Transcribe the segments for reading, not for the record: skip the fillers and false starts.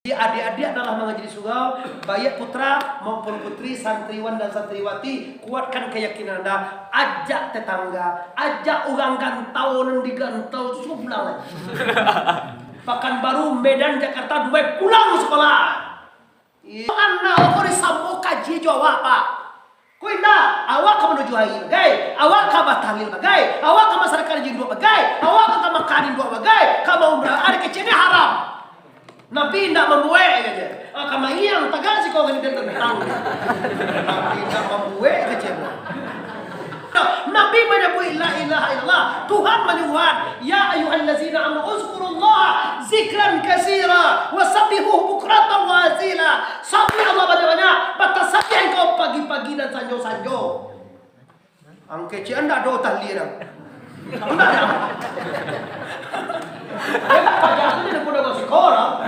Adik-adik adalah mengaji di surau, baik putra maupun putri, santriwan dan santriwati, kuatkan keyakinan Anda, ajak tetangga, ajak orang gantau dan digantau sebelah. Pekanbaru, Medan, Jakarta, Dubai, pulang sekolah. Anak kau disambung kaji Jawa Pak. Kau indah, awak ke menuju hari bagai, awak ke batalil bagai, awak ke masyarakat jin dua bagai, awak ke makanin dua bagai, kamu umrah ada kecilnya haram. Nabi tidak membuat aja. Kama yang tagal sih kau ini tentang. Nabi tidak membuat aja. Nabi menyebut la ilaha illallah. Tuhan menyuruh, ya ayyuhallazina amanu uzkurullah zikran katsira wasabbihuhu bukratan wa asila. Sabih Allah banyak-banyak, batasabih engkau pagi-pagi dan sanjo-sanjo. Ang kecil anda do tahlil. Benar ya? Pajak itu tidak punya sekolah.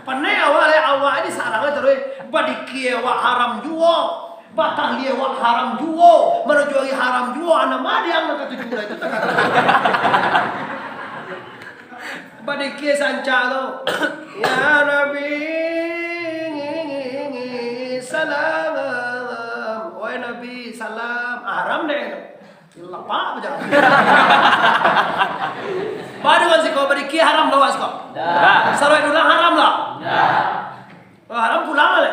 Panai awal ini sarangnya terus badikie wa haram juo, batahlie wa haram juo, menuju haram juo, anak madi yang nak tujuh itu tak. Badikie sancalo, ya Nabi salam, wahai Nabi salam, haram deh. Lepak aja. Baru kan sih kau beri haram lawas kau. Dah. Saroi dulang haram lah. Dah. Haram pulang le.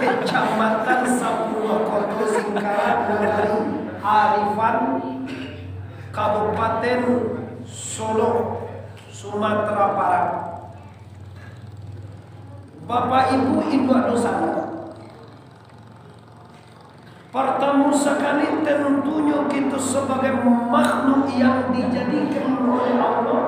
Kecamatan Sapuluh Koto Singkaran Nagari Arifan Kabupaten Solo Sumatera Barat. Bapak Ibu Induk Nusantara, pertama sekali tentunya kita sebagai makhluk yang dijadikan oleh Allah,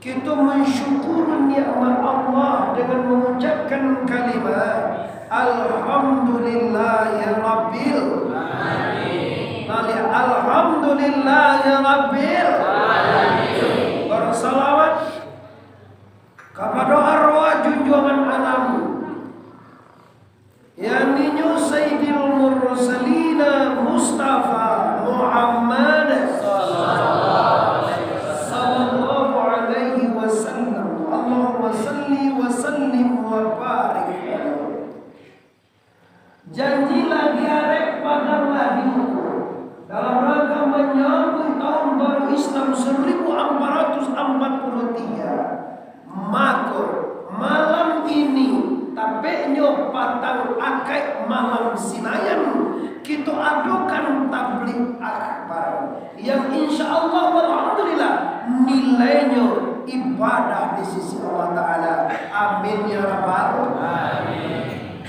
kita mensyukuri nikmat Allah dengan mengucapkan kalimat Alhamdulillahi Rabbil Alamin. Alhamdulillahi Rabbil Alamin. Bersalawat kepada arwah junjungan alam yang ninyo Sayyidil Mursalina Mustafa Muhammad sallallahu alaihi wasallam. Allahumma salli wa sallim wa barik. Janji lagi arek padang lagi dalam rangka menyambut tahun baru Islam 1443. Maka malam ini tapeknya patang akai malam Sinayan kita adukan tablik akbar yang insya Allah alhamdulillah nilainya ibadah di sisi Allah Ta'ala. Amin ya rabbal alamin.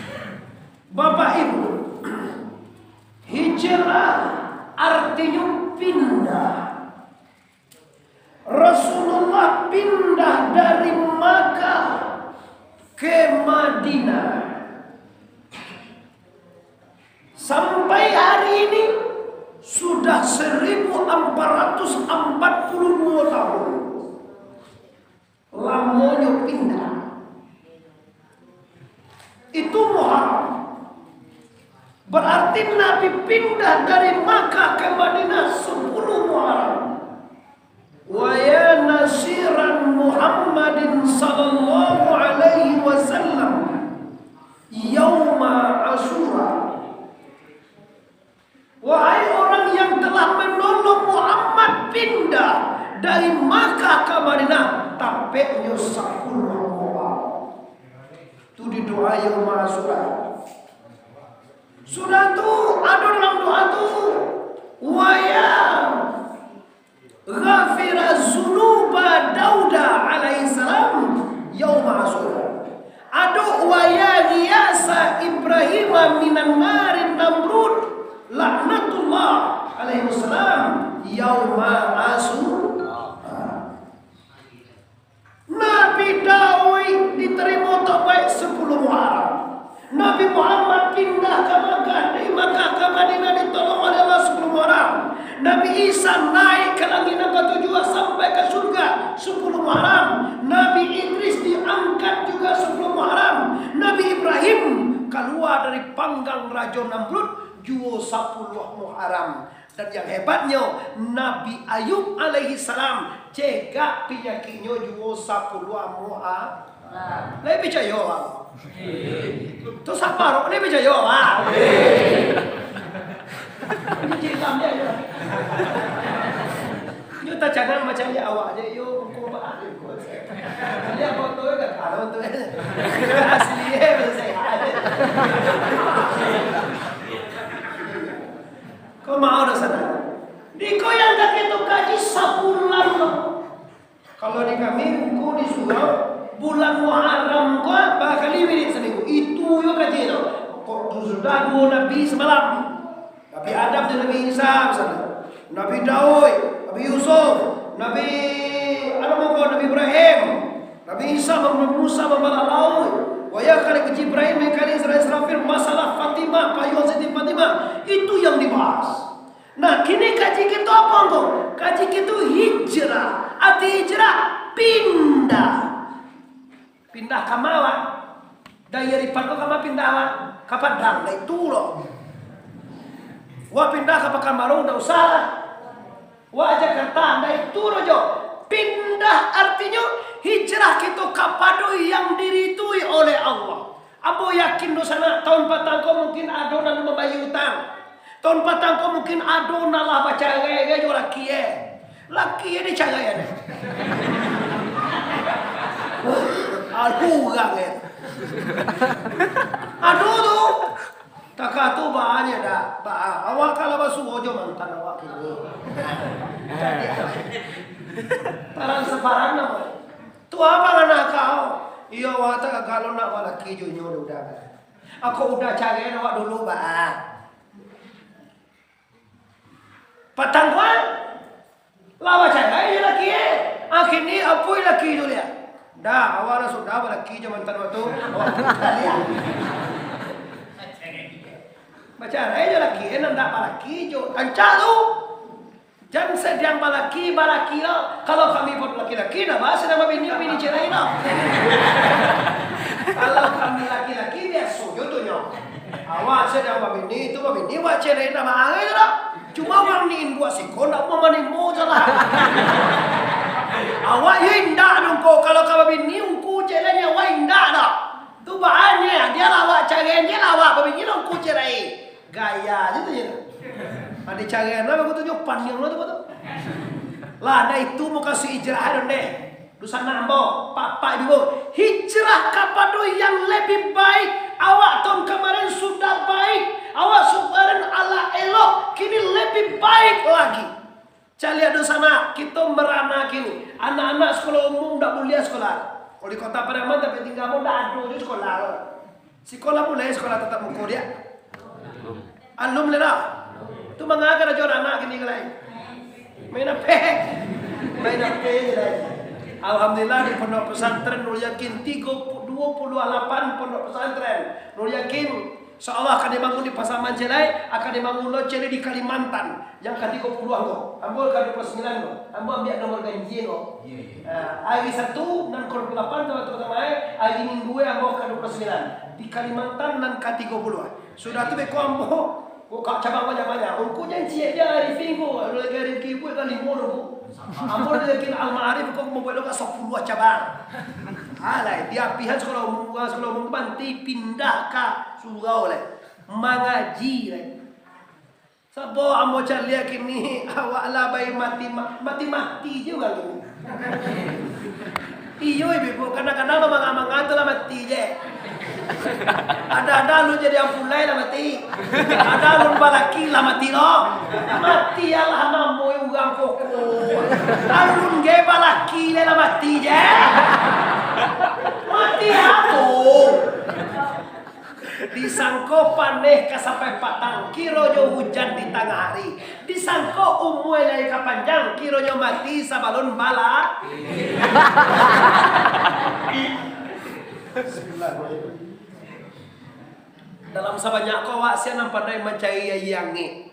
Bapak Ibu, hijrah artinya pindah. Rasulullah pindah dari Makkah ke Madinah. Sampai hari ini sudah 1442 tahun. Lamanya pindah. Itu Muharram. Berarti Nabi pindah dari Makkah ke Madinah 10 Muharram. Wa ya nasiran Muhammadin sallallahu alaihi wasallam yauma Asyura. Wahai orang yang telah menolong Muhammad pindah dari Makkah ke Madinah, tapeknya 10 Muharram. Itu di doa yauma Asyura. Sudah tuh ada dalam doa tuh wa ya ghafira zunuba Dauda alaihissalam yauma Asyura. Adu wa ya ghiyasa Ibrahim minan narin Namrud laknatullah alaihissalam yauma Asyura. Nabi Daud diterima tobat 10 Muharram. Nabi Muhammad pindah ke Makkah, dari Makkah ke Madinah ditolong oleh Allah 10 Muharram. Nabi Isa naik ke langit yang ke-7 sampai ke surga 10 Muharram. Nabi Idris diangkat juga 10 Muharram. Nabi Ibrahim keluar dari panggang Raja Namrud juga 10 Muharram. Dan yang hebatnya Nabi Ayub alaihi salam cegak penyakitnya juga 10 Muharram. Lebih percaya orang. Terus apa orang ini percaya orang? Ini cerita dia ya. Yo tak jangan macam dia awak aja yo kau bah. Dia foto kan kalau tu asli saya. Kau mau dah sana? Diko yang tak itu gaji 10 bulan. Kalau di kami kau disuruh bulan Muharram kau bakal ini seminggu itu yo gaji itu. Kau sudah dua Nabi semalam. Nabi Adam dan Nabi Isa misalnya. Nabi Daud, Nabi Yusuf, Nabi Nabi Ibrahim, Nabi Isa, Nabi Musa membawa laut. Waya kali ke Jibril, kali Israfil, masalah Fatimah, payung Siti Fatimah itu yang dibahas. Nah kini kaji kita apa enggak? Kaji kita hijrah. Arti hijrah pindah. Pindah kamawa. Dari Padang kama pindah ke Padang, itu loh. Wah pindah ke Pekanbaru udah usah. Wah Jakarta dari itu rojo. Pindah artinya hijrah kita kepada yang diridhoi oleh Allah. Abo yakin do sana tahun patang kau mungkin ado dan membayar utang. Tahun patang kau mungkin ado nalah baca gaya jo laki ni cagaya ni. Aduh ganget. Aduh tu. Takatu banyak dah. Awak kalau basuh ojo mantan awak ini. Tarang separan nama. Tu apa ngana kau? Iya awak tak kalau nak laki jo nyodo dah. Aku udah cari awak dulu bah. Patang kuan. Lawa cari laki Akhirnya apoi laki dulu ya. Dah, awalnya sudah laki zaman tanah tu. Baca aja laki, enak tak balaki jo. Ancah tu. Jangan sedang balaki lo. Kalau kami buat laki-laki, dah bahasa nama bini cerai lo. Kalau kami laki-laki dia suju tu nyo. Awak sedang bini buat cerai nama angin tu lah. Cuma orang ni dua sekon, nak mau mani mo jalan. Awak indah nungko kalau kau bini ungku cerainya awak indah dah. Tu bahannya dia lawak caranya lawak bini ungku cerai. Gaya je tu je. Ada cara apa aku tunjuk panjang lah tu betul. Lah ada itu mau kasih hijrah deh. Dusana ambo, papa ibu, hijrah kepada yang lebih baik. Awak tahun kemarin sudah baik, awak subaran ala elok, kini lebih baik lagi. Cari ada sana, kita merana kini. Anak-anak sekolah umum tak boleh sekolah. Kalau di kota Pariaman tapi tinggal mau dah ada di sekolah. Sekolah mulai sekolah tetap muka dia. Alum lera. Tu mengajar aja anak kini lain. Main apa? Main apa je. Alhamdulillah di pondok pesantren Nur Yakin 28 pondok pesantren. Nur Yakin seolah akan dibangun di Pasaman Celai, akan dibangun locere di Kalimantan. Yang ke 30 anggo. Ambo ke 29 anggo. Ambo ambil nomor ganjil anggo. Hari 1 dan ke 28 teman-teman hari Minggu ambo ke 29 di Kalimantan dan ke 30. Sudah tu beko ambo kok cabang banyak-banyak. Ungku janji dia hari Minggu, lagi hari Kibu kali mulu. Ambo lagi Al-Ma'arif kok mau buat 10 cabang. Alai dia pihak sekolah umum banti pindah ke surau le. Mengaji le. Sabo ambo cari kini awak labai mati juga ni. Iyo ibu kadang-kadang mamang-mamang tu lah mati je. Ada lu jadi ampulai lah mati. Ada lu balaki lah mati lo. Mati Allah nambo ugang koko. Alun ge balaki lah mati je. Mati aku. Disangko paneh ka sampai patang kironyo hujan di tengah hari. Disangko umue lai ka panjang kironyo mati sabalun bala. Bismillahirrahmanirrahim. Dalam sebanyak kau wasian pandai mencari yangi.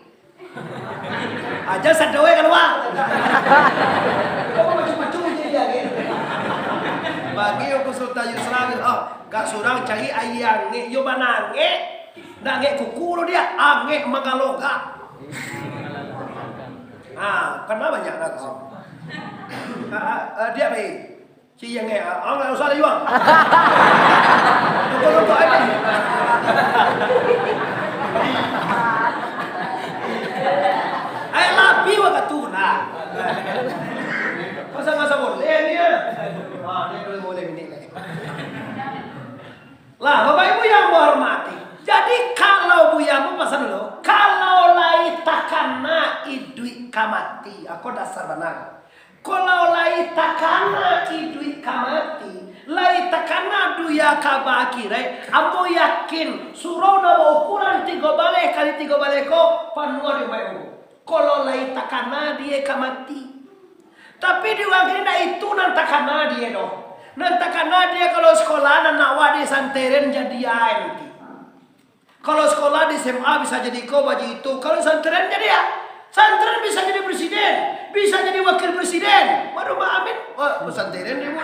Aja sadoe keluar. Kau macam-macam je yangi. Bagi aku sultan Yusra gak surang cari ayang nge yo banange nak nge kuku lo dia ange magaloga. Kenapa banyak nak dia baik si yang nge nggak usah juga. Tunggu aja. Ayo lapi waktu tu nah. Masa boleh dia. Dia boleh ini. Lah Bapak Ibu yang menghormati. Jadi kalau buyamu pasal dulu, kalau lai takana idui kamati, aku dasar benar. Kalau lai takana idui kamati, lai takana duya kabakire, aku yakin surau na ukuran 3 balik kali 3 balik ko panua di Bapak Ibu. Kalau lai takana dia kamati. Tapi di wakilnya itu nanti takana dia dong. Nanti karena dia kalau sekolah anak wadi santren jadi nanti. Kalau sekolah di SMA bisa jadi baju itu. Kalau santren jadi ya. Santren bisa jadi presiden, bisa jadi wakil presiden. Baru Amin, santren dia mau.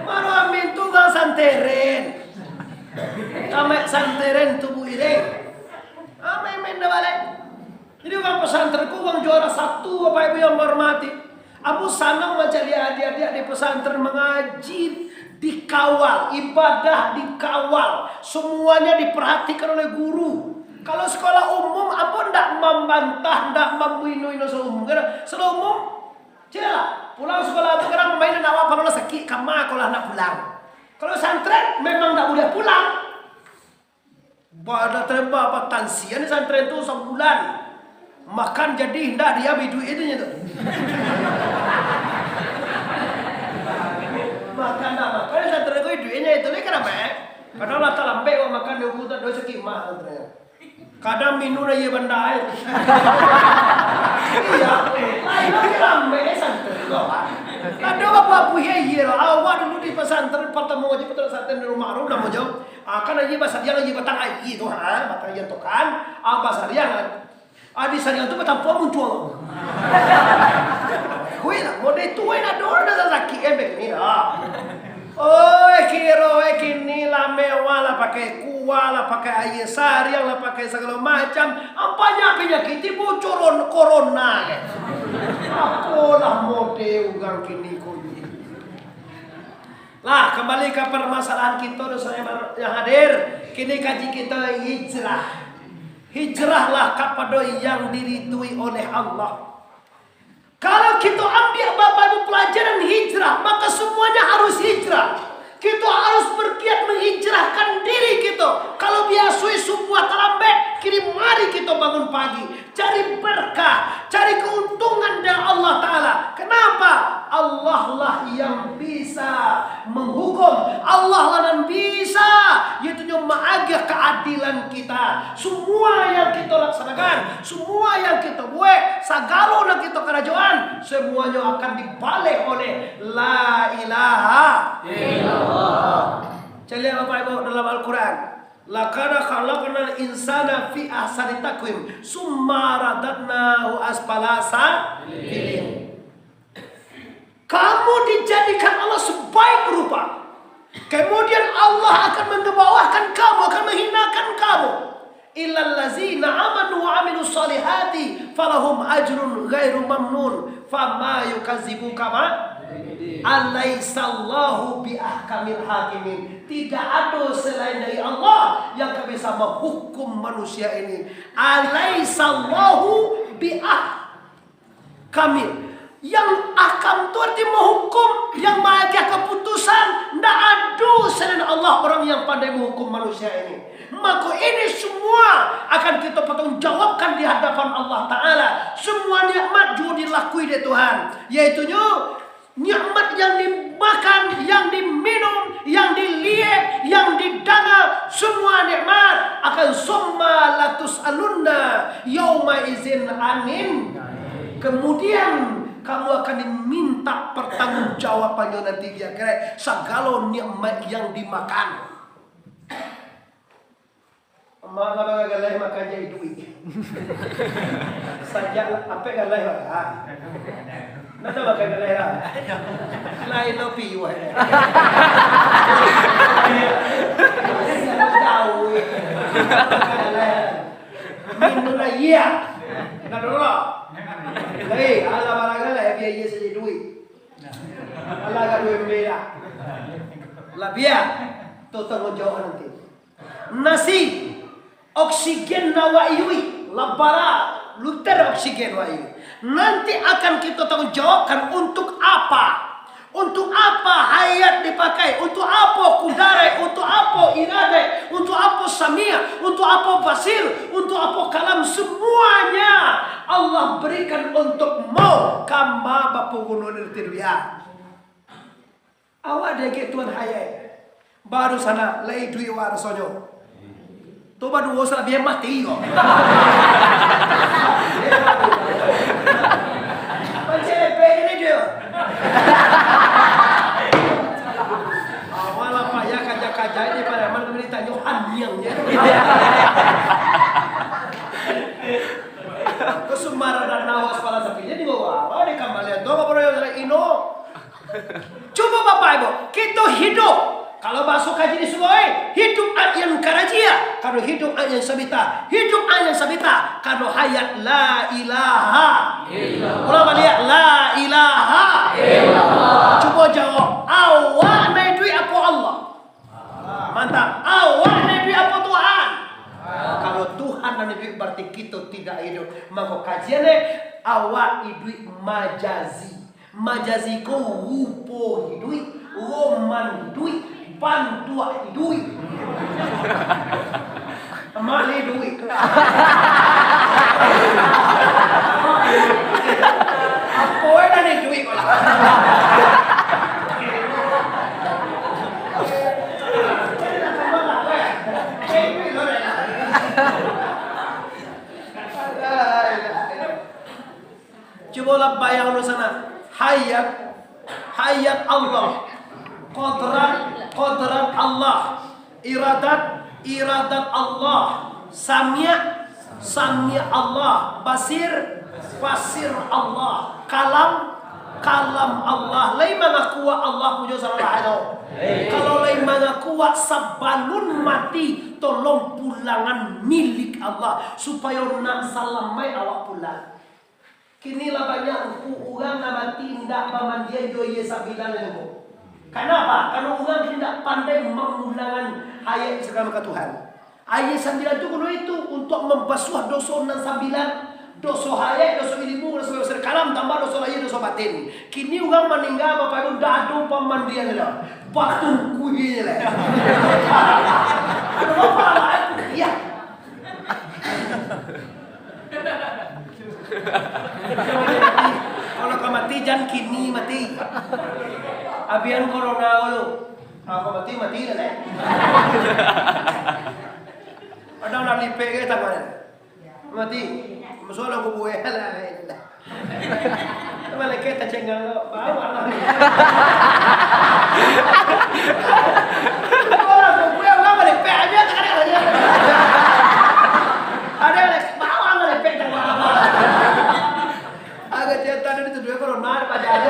Baru Amin tuh gak santren. Kami santren tubuh ini. Amin dah balik. Jadi orang pesantrenku orang juara 1 Bapak Ibu yang menghormati. Abu senang mencari adik-adik di pesantren mengaji, dikawal, ibadah dikawal, semuanya diperhatikan oleh guru. Kalau sekolah umum, Abu tidak membantah, tidak membunuh sekolah umum. Sekolah umum, jelas pulang sekolah itu kadang mainan awak kalau sakit, kamar kalau nak pulang. Kalau santren memang tidak boleh pulang. Pada terba tansian santren itu sebulan. Makan jadi hendak dia beli duit itu tuh. Makan santren itu duitnya itu ni kenapa? Kadang lah terlambat orang makan dia putar dua sekimah santren. Kadang minum aja benda air. Iya, lain lagi lambat Ada apa puhiyero awak dulu di pesantren pertemu aja pesantren di rumah rum namun jauh. Kan aja bahasa dia lagi batang aji itu batang aja tuh kan. Bahasa dia adi sariang tu batang po muncul. Kui lah mode tuai na dor na laki embek ni lah. Kiro kini lah mewah lah pakai kuah lah pakai air sariang lah pakai segala macam. Ampanya penyakit itu bocoron corona. Apalah mode ugang kini koyo. Lah kembali ke permasalahan kita dosa yang hadir. Kini kaji kita hijrah. Hijrahlah kepada yang diridui oleh Allah. Kalau kita ambil bapak pelajaran hijrah, maka semuanya harus hijrah. Kita harus bergiat menghijrahkan diri kita. Kalau biasa semua terlambat, kini mari kita bangun pagi, cari berkah, cari keuntungan dari Allah Ta'ala. Kenapa? Allah lah yang bisa menghukum, Allah lah yang bisa yaitu menjaga keadilan kita. Semua yang kita laksanakan, semua yang kita buat, segala yang kita kerajaan, semuanya akan dibalik oleh la ilaha illallah. Cari Bapak Ibu dalam Al-Quran. Laqad khalaqnal insana fi ahsani taqwim summa radadnahu asfala safilin. Kamu dijadikan Allah sebaik rupa. Kemudian Allah akan mengebawahkan kamu, akan menghinakan kamu. Illal ladzina amanu wa amilus solihati falahum ajrun ghairu mamnun fama yukadzibuka ma alaihissallahu biahkamil hakimin. Tidak ada selain dari Allah yang bisa menghukum manusia ini. Alaihissallahu biahkamil. Yang akan itu arti menghukum, yang mengajar keputusan. Tidak ada selain Allah orang yang pandai menghukum manusia ini. Maka ini semua akan kita pertanggungjawabkan di hadapan Allah Ta'ala. Semua nikmat juga dilakui oleh Tuhan. Yaitunya nikmat yang dimakan, yang diminum, yang dilihat, yang didengar, semua nikmat akan summa latus'alunna yauma izin anin. Kemudian kamu akan diminta pertanggungjawabannya nanti di akhirat segala nikmat yang dimakan. Mak apa galai makan jadi duit. Saja apa galai makan. Nada makan galai lah. Lain lopi wah. Jauh. Minum lagi ya. Nada dulu. Hei, ala barangkali biar ia saja duit. Ala gak duit merah. Lah biar tu tanggung jawab nanti. Nasi, oksigen nawaiwi, labara, luter oksigen waiwi. Nanti akan kita tanggung jawabkan untuk apa? Untuk apa hayat dipakai? Untuk apa kudarai? Untuk apa iradai? Untuk apa samia? Untuk apa basir? Untuk apa kalam? Semuanya Allah berikan untukmu. Kama bapak gunung dirtiruya. Awak dege tuan hayat. Baru sana lei dui warasonyo. Tu baru usah biar mati kok. Pencepe ini dia. Awal apa ya kaja-kaja ini pada mana berita Yohan yang ya. Kesumara dan nawas pala sapinya di bawah. Di kembalian tuh apa yang ino. Coba Bapak Ibu, kita hidup. Kalau masuk kaji di Sulawesi, hidup yang karajia. Kalau hidup yang sabita, hidup yang sabita. Kalau hayat la ilaha illallah. Ulama lihat la ilaha illallah. Coba jawab, awak naik duit apa Allah? Mantap. Awak naik duit apa Tuhan? Kalau Tuhan naik duit berarti kita tidak hidup. Maka kajiannya awak duit majazi. Majazi ko rupo duit, roman duit. Bantua duit. Mali duit. Apa yang ada duit kau lah? Coba lah bayang lu sana. Hayat masyiat Allah, qadrat Allah, iradat Allah, samia Allah, basir Allah, kalam Allah. Lain mengaku Allah punya salah. Kalau lain mengaku sabalun mati, tolong pulangan milik Allah supaya nak salamai awak pulang. Kini lah banyak orang nak mati tidak pamandian joye sabilan itu. Kenapa? Karena orang tidak pandai mengulangan ayat segala ke Tuhan. Ayat 9 itu kuno itu untuk membasuh dosa 69, dosa hayat, dosa ilmu, dosa besar kalam, tambah dosa lahir, dosa batin. Kini orang meninggal bapak itu dah ada pemandian lah, batu kuih lah. Kenapa lah? Ya. Kalau kau mati jangan kini mati. Abian corona dulu. Aku mati lah. Ada orang lipek ke tangan. Mati. Masuk aku buat lah. Malaikat tak cengang lo. Bawa lah. Orang aku buat orang malaikat aja tak ada aja. Ada bawa malaikat tak bawa. Agak cerita ni tu dua corona pada aja.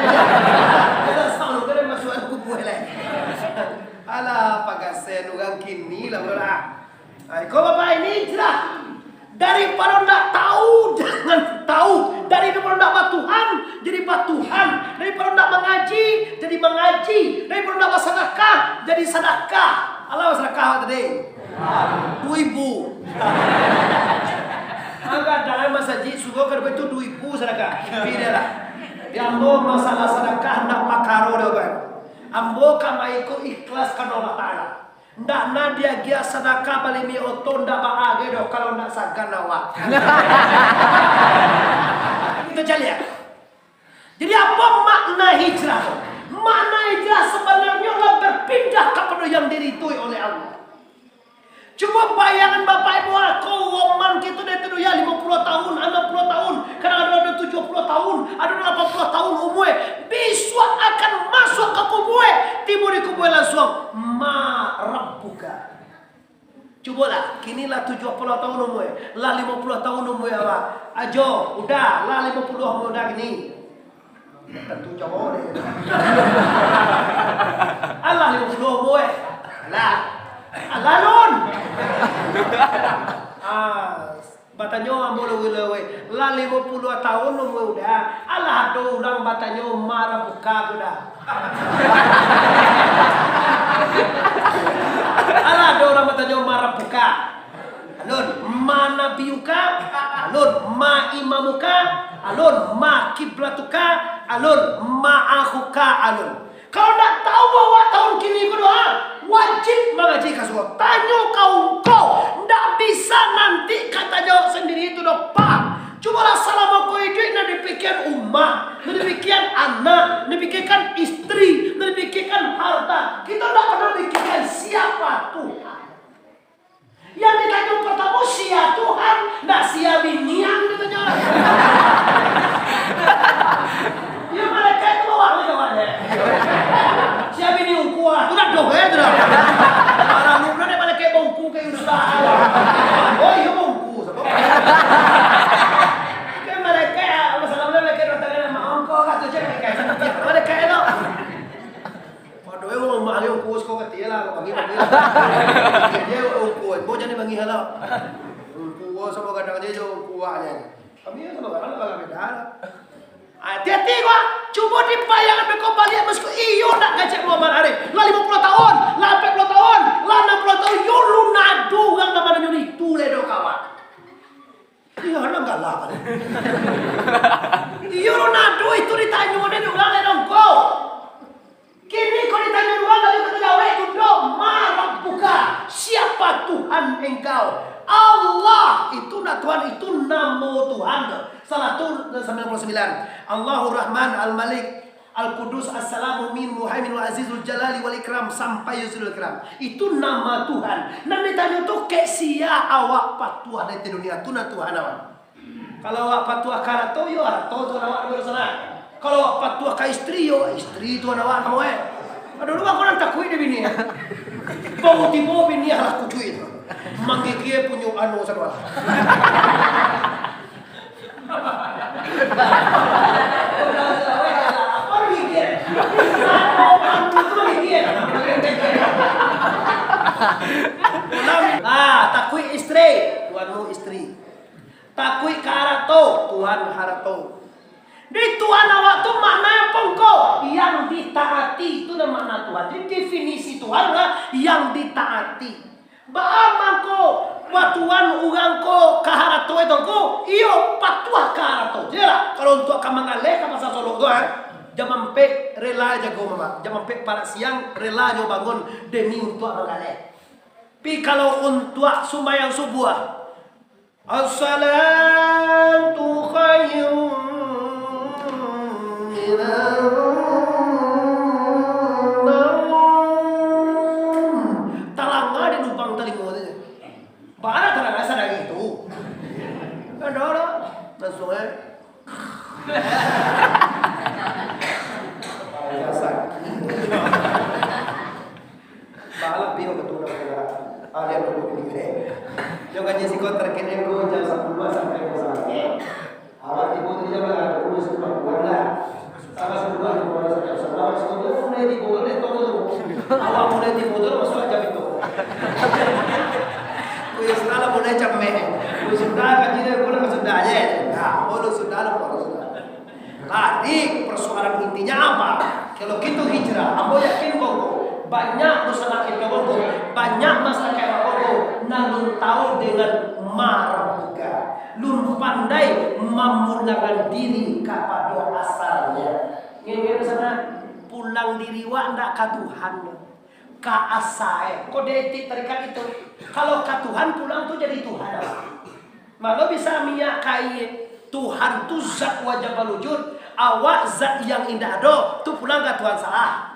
Kita selalu kena masuk aku buat lah. Alah pagasen orang kini lah bola. Kau bapak ini jelas. Daripada nak tahu, jangan tahu. Daripada nak batuhan, jadi batuhan. Daripada nak mengaji, jadi mengaji. Daripada nak bersedekah, jadi sedekah. Allah sedekah tadi. 2,000. Agak dalam masjid suka kerja itu 2,000 sedekah. Beda lah. Ambo masalah sedekah nak makaro dah kan. Ambo kamai ko ikhlas kan Allah Taala. Ndak nadia gia sedekah balik mi oton ndak baage doh kalau ndak sagan awak. Itu jalan. Jadi apa makna hijrah? Makna hijrah sebenarnya adalah berpindah kepada yang diridhoi oleh Allah. Coba bayangkan Bapak Ibu, kau woman kita dari tu ya 50 tahun, 60 tahun, kadang ada 70 tahun, ada 80 tahun umur, besok akan masuk ke kubur, timbul di kubur langsung, ma rabbuka. Cobalah, kini lah 70 tahun umur, lah 50 tahun umur awak, ajo, udah, lah 50 umur udah gini. Tentu jauh deh. Allah 50 umur, lah. Alalon. Batanyo ambo lewe-lewe. Lah 50 tahun umur udah. Alah ada orang batanyo marah buka udah. Alah ada orang batanyo marah buka. Alun mana biuka? Alun ma imamuka? Alun ma kiblatuka? Alun ma akhuka? Alun. Kalau nak tahu bahwa tahun kini kedua wajib mengaji kasut. Tanya kau, ndak bisa nanti kata jawab sendiri itu dopa. Cubalah selama kau hidup nak dipikir umat, nak dipikirkan anak, nak dipikirkan istri, nak dipikirkan harta. Kita ndak pernah pikirkan siapa Tuhan. Yang ditanya pertama siapa Tuhan, ndak siapa binian ditanya. Ya mereka itu bawa lagi kawannya. Siapa ini ukuah? Sudah dong ya, sudah. Orang lumrah ni pada kayak bongku kayak ustaz. Oh iya bongku, sebab. Kayak mereka, masalahnya mereka datang sama angkor atau cek kayak mereka itu. Waduh, orang mahal bongku sekolah kecil lah, bagi. Dia bongku, bongku jadi bagi halau. Bongku sama kadang dia juga bongku aja. Kami sama kadang agak beda. Hati-hati gua, coba dibayangkan mereka balik masuk iyo nak ngajak Muhammad Arif. Lah 50 tahun, lah 40 tahun, lah 60 tahun, yo lu nadu yang namanya nyuri tu ledo kawan. Iya orang galak kan. Iyo lu nadu itu ditanya mana juga ledo kau. Kini kau ditanya orang dari kata Jawa itu do marah buka. Siapa Tuhan engkau? Allah itu nak Tuhan itu nama Tuhan. Salah tu 99. Allahur Rahman Al-Malik Al-Qudus As-Salamu Min Muhaimin Wa Azizul Jalali Wal Ikram sampai Yuzul Ikram. Itu nama Tuhan. Nanti tanya tu ke sia awak patuah dari dunia tu na Tuhan awak. Kalau awak patuah karato yo arato tu awak bersama. Kalau patuah ke istri yo, istri itu anak kamu Aduh lu aku nanti takui deh bini. Bau tibo bini harus kucuin. Manggikie punya anu sadwala. Takui istri, tuanmu istri. Takui karato, Tuhan harato. Di Tuhan awak tu makna pengko yang ditaati, itu nama Tuhan. Di definisi Tuhan lah yang ditaati. Baamangko wa Tuhan urangko kaharato itu ko iyo patuah kaharato. Jela kalau untuk kamangale ka masa solo doa jam 4 rela jago mama. Jam 4 para siang rela jo bangun demi untuk mangale. Pi kalau untuk sembahyang subuh as-salatu khairun talangga di lubang telinga aja. Bara talangga sadar itu. Ada langsung biasa. Balap bio betul ada yang dulu ini. Yang gaji si kau terkena go jam 1 sampai jam 1. Awak ibu tu jam berapa? Pukul 10 lah. Sama sebelum aku mulai sampai sekolah, sekolah mulai diboleh tolong. Awak mulai diboleh masuk jam itu. Kau sekolah mulai jam meh. Kau sudah kaji dia boleh masuk dah je. Nah, boleh sudah lah, boleh sudah. Tadi persoalan intinya apa? Kalau kita hijrah, aku yakin bahwa banyak masalah kita bahwa banyak masalah kita bahwa namun tahu dengan marabuka. Lun pandai memulangkan diri kepada asalnya. Ngene sana pulang diri wa ndak ka Tuhan. Ka asal. Kode etik tarikat itu. Kalau ka Tuhan pulang tuh jadi Tuhan. Malah bisa minyak kai Tuhan tu zat wajib wujud. Awak zat yang indah do tu pulang ke Tuhan salah.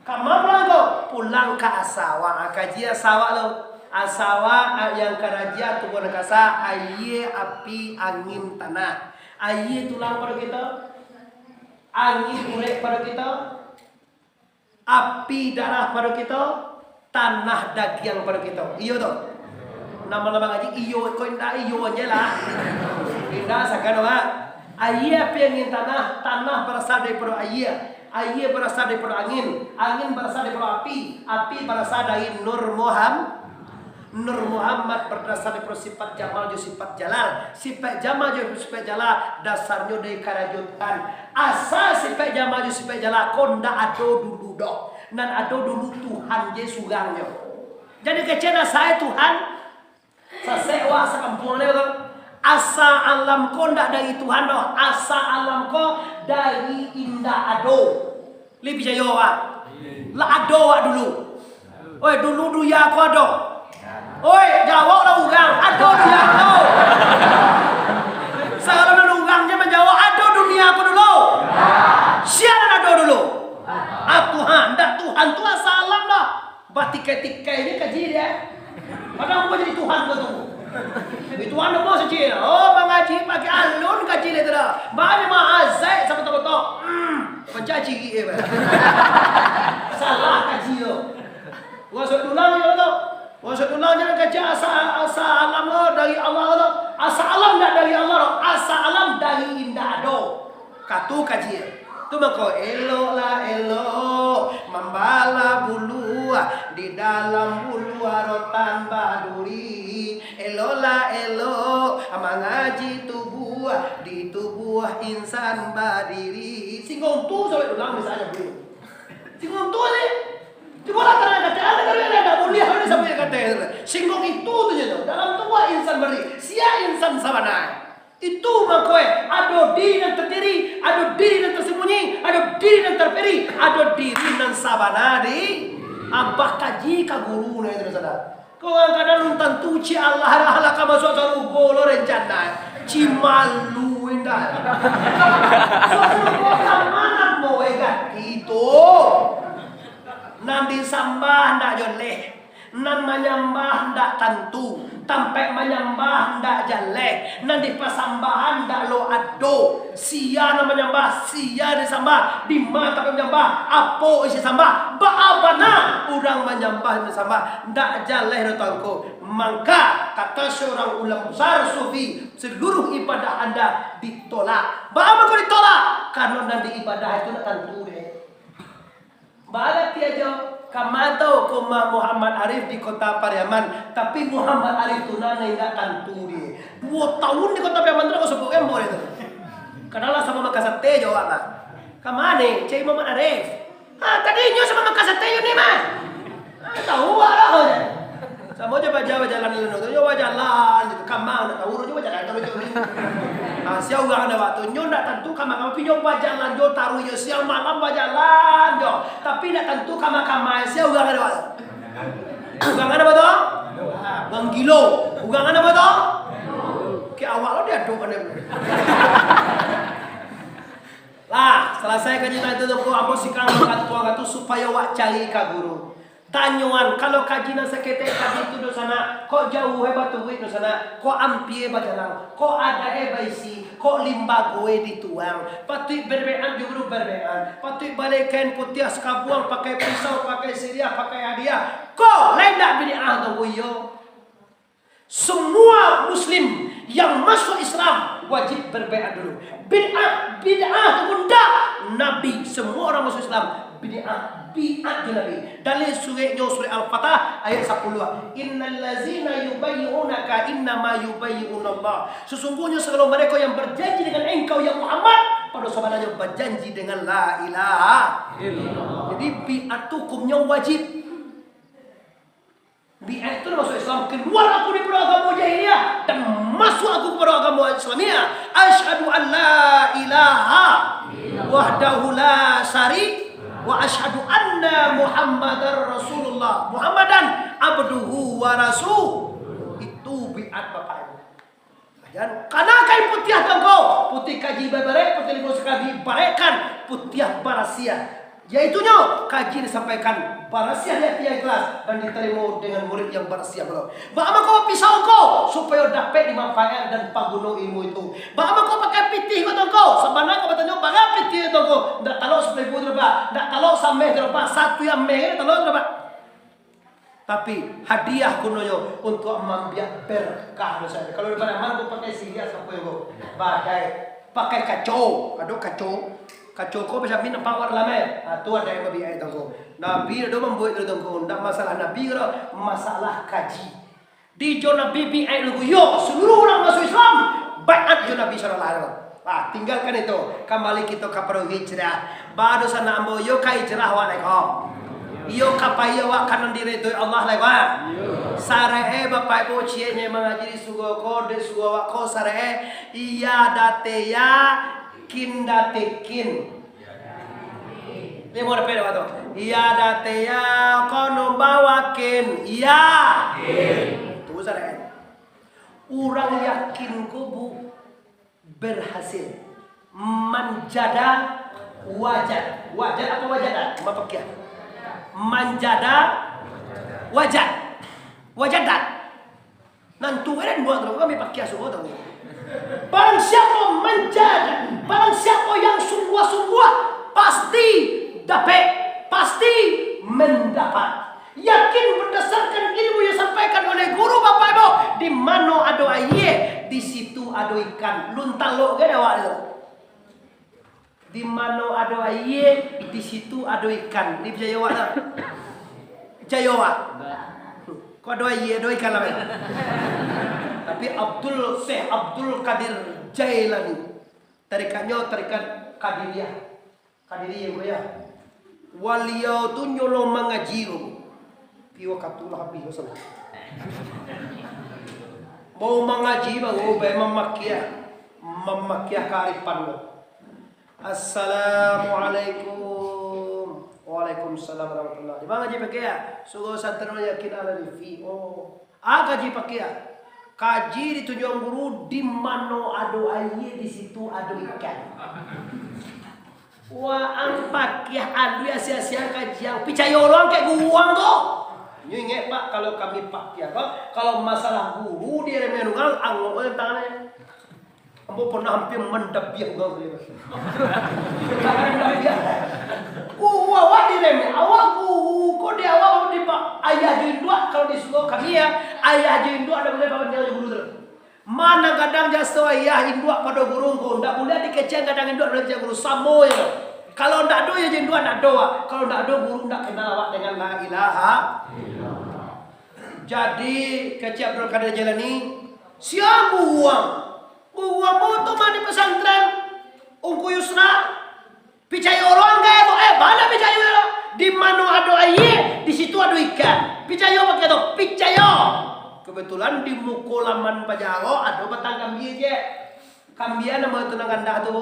Kamu pulang do pulang ke asawa. Kaji asawa lo. Asawa yang karaja tu bukan kasa aye api angin tanah. Aye tulang pada kita, angin urek pada kita, api darah pada kita, tanah daging pada kita. Iyo tu. Nama-nama ngaji iyo kau indah iyo aja lah. Indah sakano ha. Aye api angin tanah, tanah berasal daripada aye. Aye berasal daripada angin, angin berasal daripada api berasal dari Nur Muhammad berdasar dari sifat Jamal juga sifat Jalal. Sifat Jamal juga sifat Jalal dasarnya dari karajutan. Asal sifat Jamal juga sifat Jalal konda ado dulu dok. Dan ado dulu Tuhan je sugangnya. Jadi kecena saya Tuhan. Saya sewa sekampungnya dok. Asa alam konda dari Tuhan dok. Asa alam ko dari indah ado. Lebih jaya wa. La ado wa dulu. Oi dulu ya ko ado. Oi, jawab lah urang, aduh dunia aku. Sekarang ada urangnya menjawab, aduh dunia aku dulu. Siapa aduh dulu? Tuhan, dah Tuhan tu asalam dah. Batikai-tikai ini kaji dia. Padahal aku jadi Tuhan betul. Tuhan apa saja? Oh, mengaji pakai alun kaji dia dah. Banyak ma'azai sama betul-betul. Pencaci gigi. Salah kaji tu. Wasuk tulang je tu. Wasuk tulang jangan kaji asa alam lo dari Allah lo. Asa alam tak dari Allah lo. Asa alam dari indah do. Katu kaji. Tu maka eloklah elok membala bulu di dalam bulu rotan baduri. Eloklah elok mengaji tubuh di tubuh insan berdiri. Singgung tu sampai ulang misalnya bulu. Singgung tu ni. Coba lah kata ada tak boleh hari sampai kata. Singgung itu tu je tu. Dalam tubuh insan berdiri. Sia insan sabanai. Itu makoi ada diri yang terdiri, ada diri yang tersembunyi, ada diri yang terperi, ada diri yang sabanari. Apa kaji ka guru na itu saudara. Kau kadang tentu ci Allah Allah ka masuk sarugo lo rencana. Ci malu indah. Sarugo mana mau egat itu. Nanti sambah ndak joleh. Nan menyembah ndak tentu. Tampai menyembah ndak jelek, nanti pasambahan ndak lo ado. Sia na menyembah, sia disembah, di mata menyembah, apo isi sambah, baabana orang menyembah disembah, ndak jelek tangko. Maka kata seorang ulama besar sufi, seluruh ibadah Anda ditolak. Bahwa kau ditolak? Karena nanti ibadah itu nak tentu deh. Bala tiajo kamato koma Muhammad Arif di kota Pariaman, tapi Muhammad Arif tu nana enggak tentu dia. 2 tahun di kota Pariaman terus sebut boleh tu. Kenalah sama Makasate jawab lah. Kamane cai Muhammad Arif? Tadinya sama Makasate ni mah. Tahu lah. Sama coba jalan lalu, coba jalan, kamang nak tahu, coba jalan terus. Siang orang ada waktu, nyo nak tentu kamang pinjau jalan, jo taruh jo siang malam jalan, jo. Tapi nak tentu kamang siang orang ada waktu. Orang ada betul? Orang kilo, orang ada betul? Ke awal lo dia dong ada. Lah, selesai kajian itu tu, aku sikang katu supaya wak cari ka guru. Tanyuan kalau kajian sekete kaji itu dosana, kok jauh hebat tuh dosana, kok ampie bajalang, kok ada baisi, kok limba gue dituang, patut berbean juga berbean, patut balikan putih sekabuang pakai pisau, pakai siriah, pakai hadiah, kok lendak bid'ah tuh yo. Semua Muslim yang masuk Islam wajib berbeat dulu. Bid'ah itu benda Nabi, semua orang masuk Islam bid'ah Nabi. Dalil surah Al-Fatah ayat 10. Innal ladzina yubayyi'unaka innama yubayyi'unallah. Sesungguhnya segala mereka yang berjanji dengan engkau ya Muhammad, pada sebenarnya berjanji dengan la ilaha illallah. Jadi bid'ah hukumnya wajib. Bi'at itu masuk Islam, keluar aku di agama jahiliyah dan masuk aku kepada agama Islamiyah. Asyhadu an la ilaha wahdahu la syarika wa asyhadu anna Muhammadar Rasulullah. Muhammadan abduhu wa rasul. Itu bi'at Bapak Ibu. Dan karena kain putih tangko, putih kaji barek, putih libo sekali barekan, putih barasia. Yaitunya kaji disampaikan barasia dia ikhlas dan diterima dengan murid yang barasia belum. Bagaimana kau pisau kau supaya dapat dimanfaatkan dan paguno ilmu itu. Bagaimana kau pakai pitih kau tangkau. Sebenarnya kau bertanya bagaimana pitih tangkau. Tidak tahu 10.000 terlepas, tidak tahu sampai terlepas satu yang meh tahu terlepas. Tapi hadiah kunonya untuk membiak berkah misalnya. Kalau daripada mana kau pakai sihir sampai kau pakai kacau, aduh kacau. Kacau kau bisa minum power lama. Tu ada yang lebih ayat tangko. Nabi ada membuat itu tangko. Tidak masalah Nabi ada masalah kaji. Di jo Nabi bi ayat tangko. Yo seluruh orang masuk Islam baiat jo Nabi sallallahu alaihi wasallam. Tinggalkan itu. Kembali kita kepada hijrah. Baru sana ambo yo ka hijrah wa leko. Yo kapayo wa kanan diri itu Allah lewa. Sare bapak ibu cienya mengajari sugo ko de sugo wa ko sare iya date ya kindatekin. Ini mau dapat apa tuh? Iya date ya kono bawakin. Iya. Tuh saya. Orang yakin kubu berhasil menjada wajad. Wajad apa wajadah? Mapakia. Menjada wajad. Wajadat. Nanti kan buat orang kami pakai semua tahu. Barang siapa menjadi, barang siapa yang sungguh-sungguh pasti dapat, pasti mendapat. Yakin berdasarkan ilmu yang disampaikan oleh guru Bapak Ibu, di mana ada air, di situ ada ikan. Luntal lo gak ada. Di mana ada air, di situ ada ikan. Di Jawa lah. Jawa. Kok ada air, ada ikan lah. Tapi Syekh Abdul Qadir Jailani, tarikatnya tarikat Qadiriyah. Qadiriyah gue ya. Waliau tu nyolong mengaji lo. Piwa katulah habis masalah. Mau mengaji baru memakiah kearifan lo. Assalamualaikum. Waalaikumsalam warahmatullahi. Mengaji pakai ya. Suruh santrinya yakin ala lifi. Oh, gaji pakai ya. Kaji ditunjuk guru di mana ada air di situ ada ikan. Wah, ampak ya adu sia-sia kaji yang percaya orang kayak guang tu. Ingat Pak, kalau kami pakai kalau masalah guru dia menunggang anggo tangannya. Kamu pernah hampir mendabiak gua dia. Awak di reme, awak kok dia awak di Pak ayah jindua kalau di sekolah kami ya, ayah jindua ada boleh bawa dia guru terus. Mana kadang jasa ayah jindua pada guru kau, ndak boleh dikeceng kadang jindua boleh guru samo ya. Kalau ndak do ya jindua ndak doa, kalau ndak do guru ndak kenal awak dengan la ilaha. Jadi kecil Abdul Qadir Jalani siang buang moto mandi pesantren ungku Yusna picai orang kaya tu bala picai lo di mana ada air di situ ada ikan picai pakai tu picai kebetulan di mukulaman Pajaro ada batang kambing je kambing nama tu nang anda tu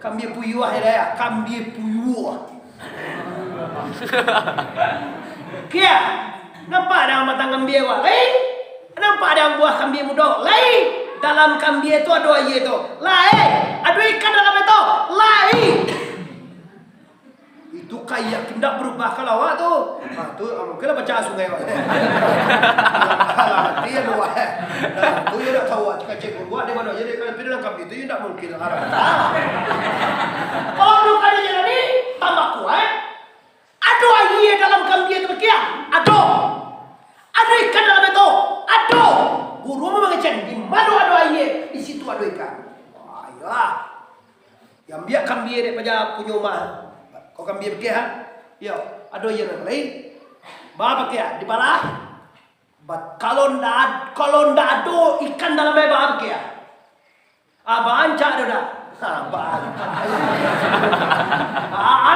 kambing puyuh ya kambing puyuh kia nampak ada batang kambing lain nampak ada buah kambing muda lain dalam kambing itu ada air itu lain ada ikan dalam itu lain itu kayak tidak berubah kalau awak tu tu mungkin baca sungai awak kalau dia dua tu dia tak tahu cakap cek buat di mana jadi kalau pilih kambing itu tidak mungkin kalau bukan dia ni tambah kuat ada air dalam kambing itu begitu ada ikan dalam itu ada guru memang ikan di mana ada air di situ ada ikan ayolah yang biar kambing dia pada punya rumah kau kambing begitu ya ada air lain bapak begitu di bawah kalau ndak ada ikan dalam air bapak begitu abang ancak ada abang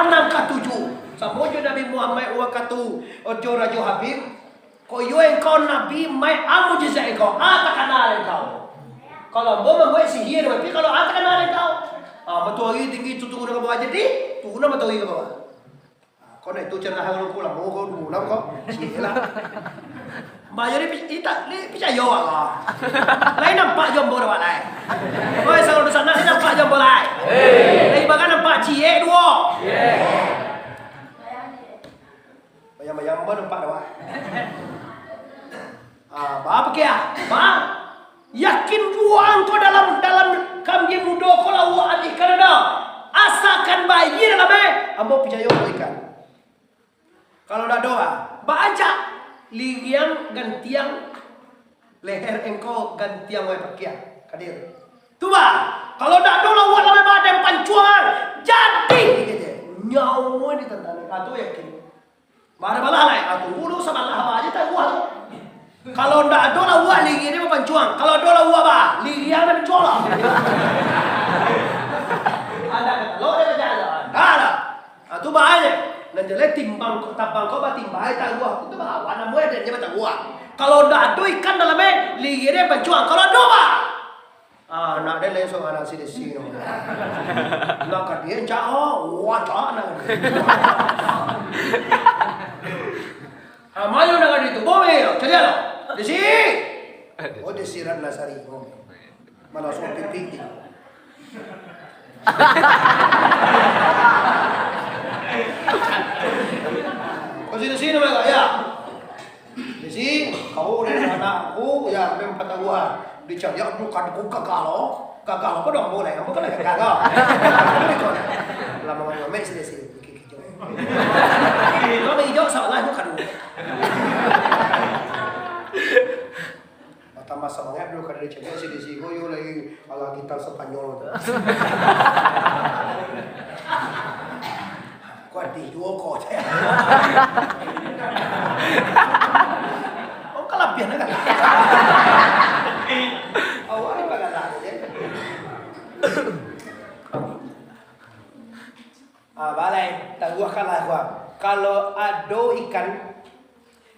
anak ketujuh samojo Nabi Muhammad wa katu ojo rajo Habib koyo engkau Nabi mai amu jizai engkau ata kenal engkau kalau mau membuat sihir tapi kalau ata kenal engkau betul lagi tinggi tutup ke bawah jadi tuh nama betul ke bawah kau nak itu cerah orang pulang mau kau pulang kau sihirlah bayar kita ni percaya awak lain nampak jombor awak lain oi kalau di sana nampak jombor lain lain bahkan nampak cie dua bayam-bayam nampak awak Bapak kia, yakin ruang kau dalam kambing muda kau lawa adik kerana asalkan bayi dalam ambo percaya ikan. Kalau dah doa, baca liang gantiang leher engkau gantiang wai pakia kadir. Tu kalau dah doa lawa dalam badan pancuan jadi nyawa ni tentang atau yakin. Bara balah lai, atau ulu sama lah aja tak buat. Kalau ndak ada lah uang lagi ni pancuang. Kalau ada lah uang bah, lagi yang nak cola. Ada kata lo dia berjalan. Ada. Tu bahaya. Dan jadi timbang tabang kau bah timbang tak uang. Itu bah warna muda dia macam uang. Kalau ndak ada ikan dalam lagi dia pancuang. Kalau ada bah. Nak dia lain soal nasi di sini. Nak kat dia jauh, wah jauh nak. Mayu nak itu, boleh, kerja lo. Desi, oh desiran Nasari, malah soal pipi. Kau sini mereka ya. Desi, kau dengan anakku ya memang patah gua. Dicari aku kan aku gagal kau dong boleh, kamu kan gagal. Lama ngomong sini. Kamu hijau salah aku kan. Tambah semangat dulu kada dicegah di sini yo lagi ala gitar Spanyol. Kuat di dua kok. Oh kelebihan kan. Awak ni bagala je. Balai tangguh kalah gua. Kalau ada ikan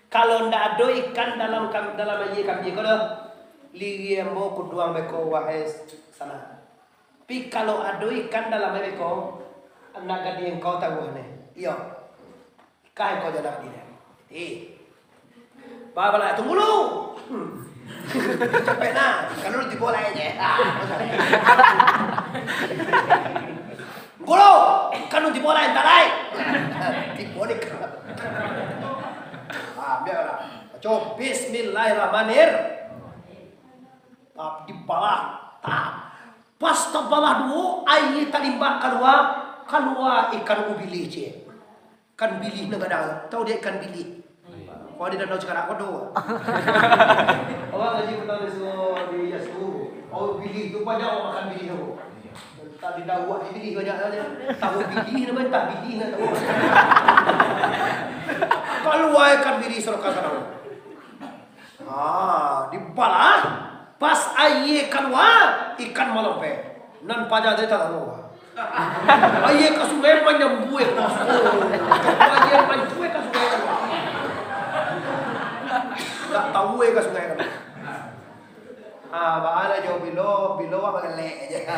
kalau ndak ada ikan dalam air kambing kau dah ligi ambo peduang beko wahai sana. Tapi kalau ada ikan dalam air beko anak gadi yang kau tahu ni. Iyo. Kai kau jadak dia. Bala tunggu lu. Capek nah, kan lu dibola aja. Golo, kan lu dibola entar ai. Dibola. Bismillahirrahmanirrahim. Dibalah pas tabalah dulu ayi talimbak keluar ikan ubili je. Ikan bili negara. Tahu dia ikan bili? Kalau di danau Cikarang kodo. Orang ngaji betul di Yasu. Oh bili itu banyak orang makan bili tu. Tadi dakwah di bili banyak saja. Tahu bili namanya tak bili nak tahu. Keluar ikan bili serokan sana. Dibalah pas aye keluar ikan malompe nan paja dari tanah aye ke sungai menyembue aye menyembue ke sungai tak tahu ke sungai bahala jauh bilo apa gelek aja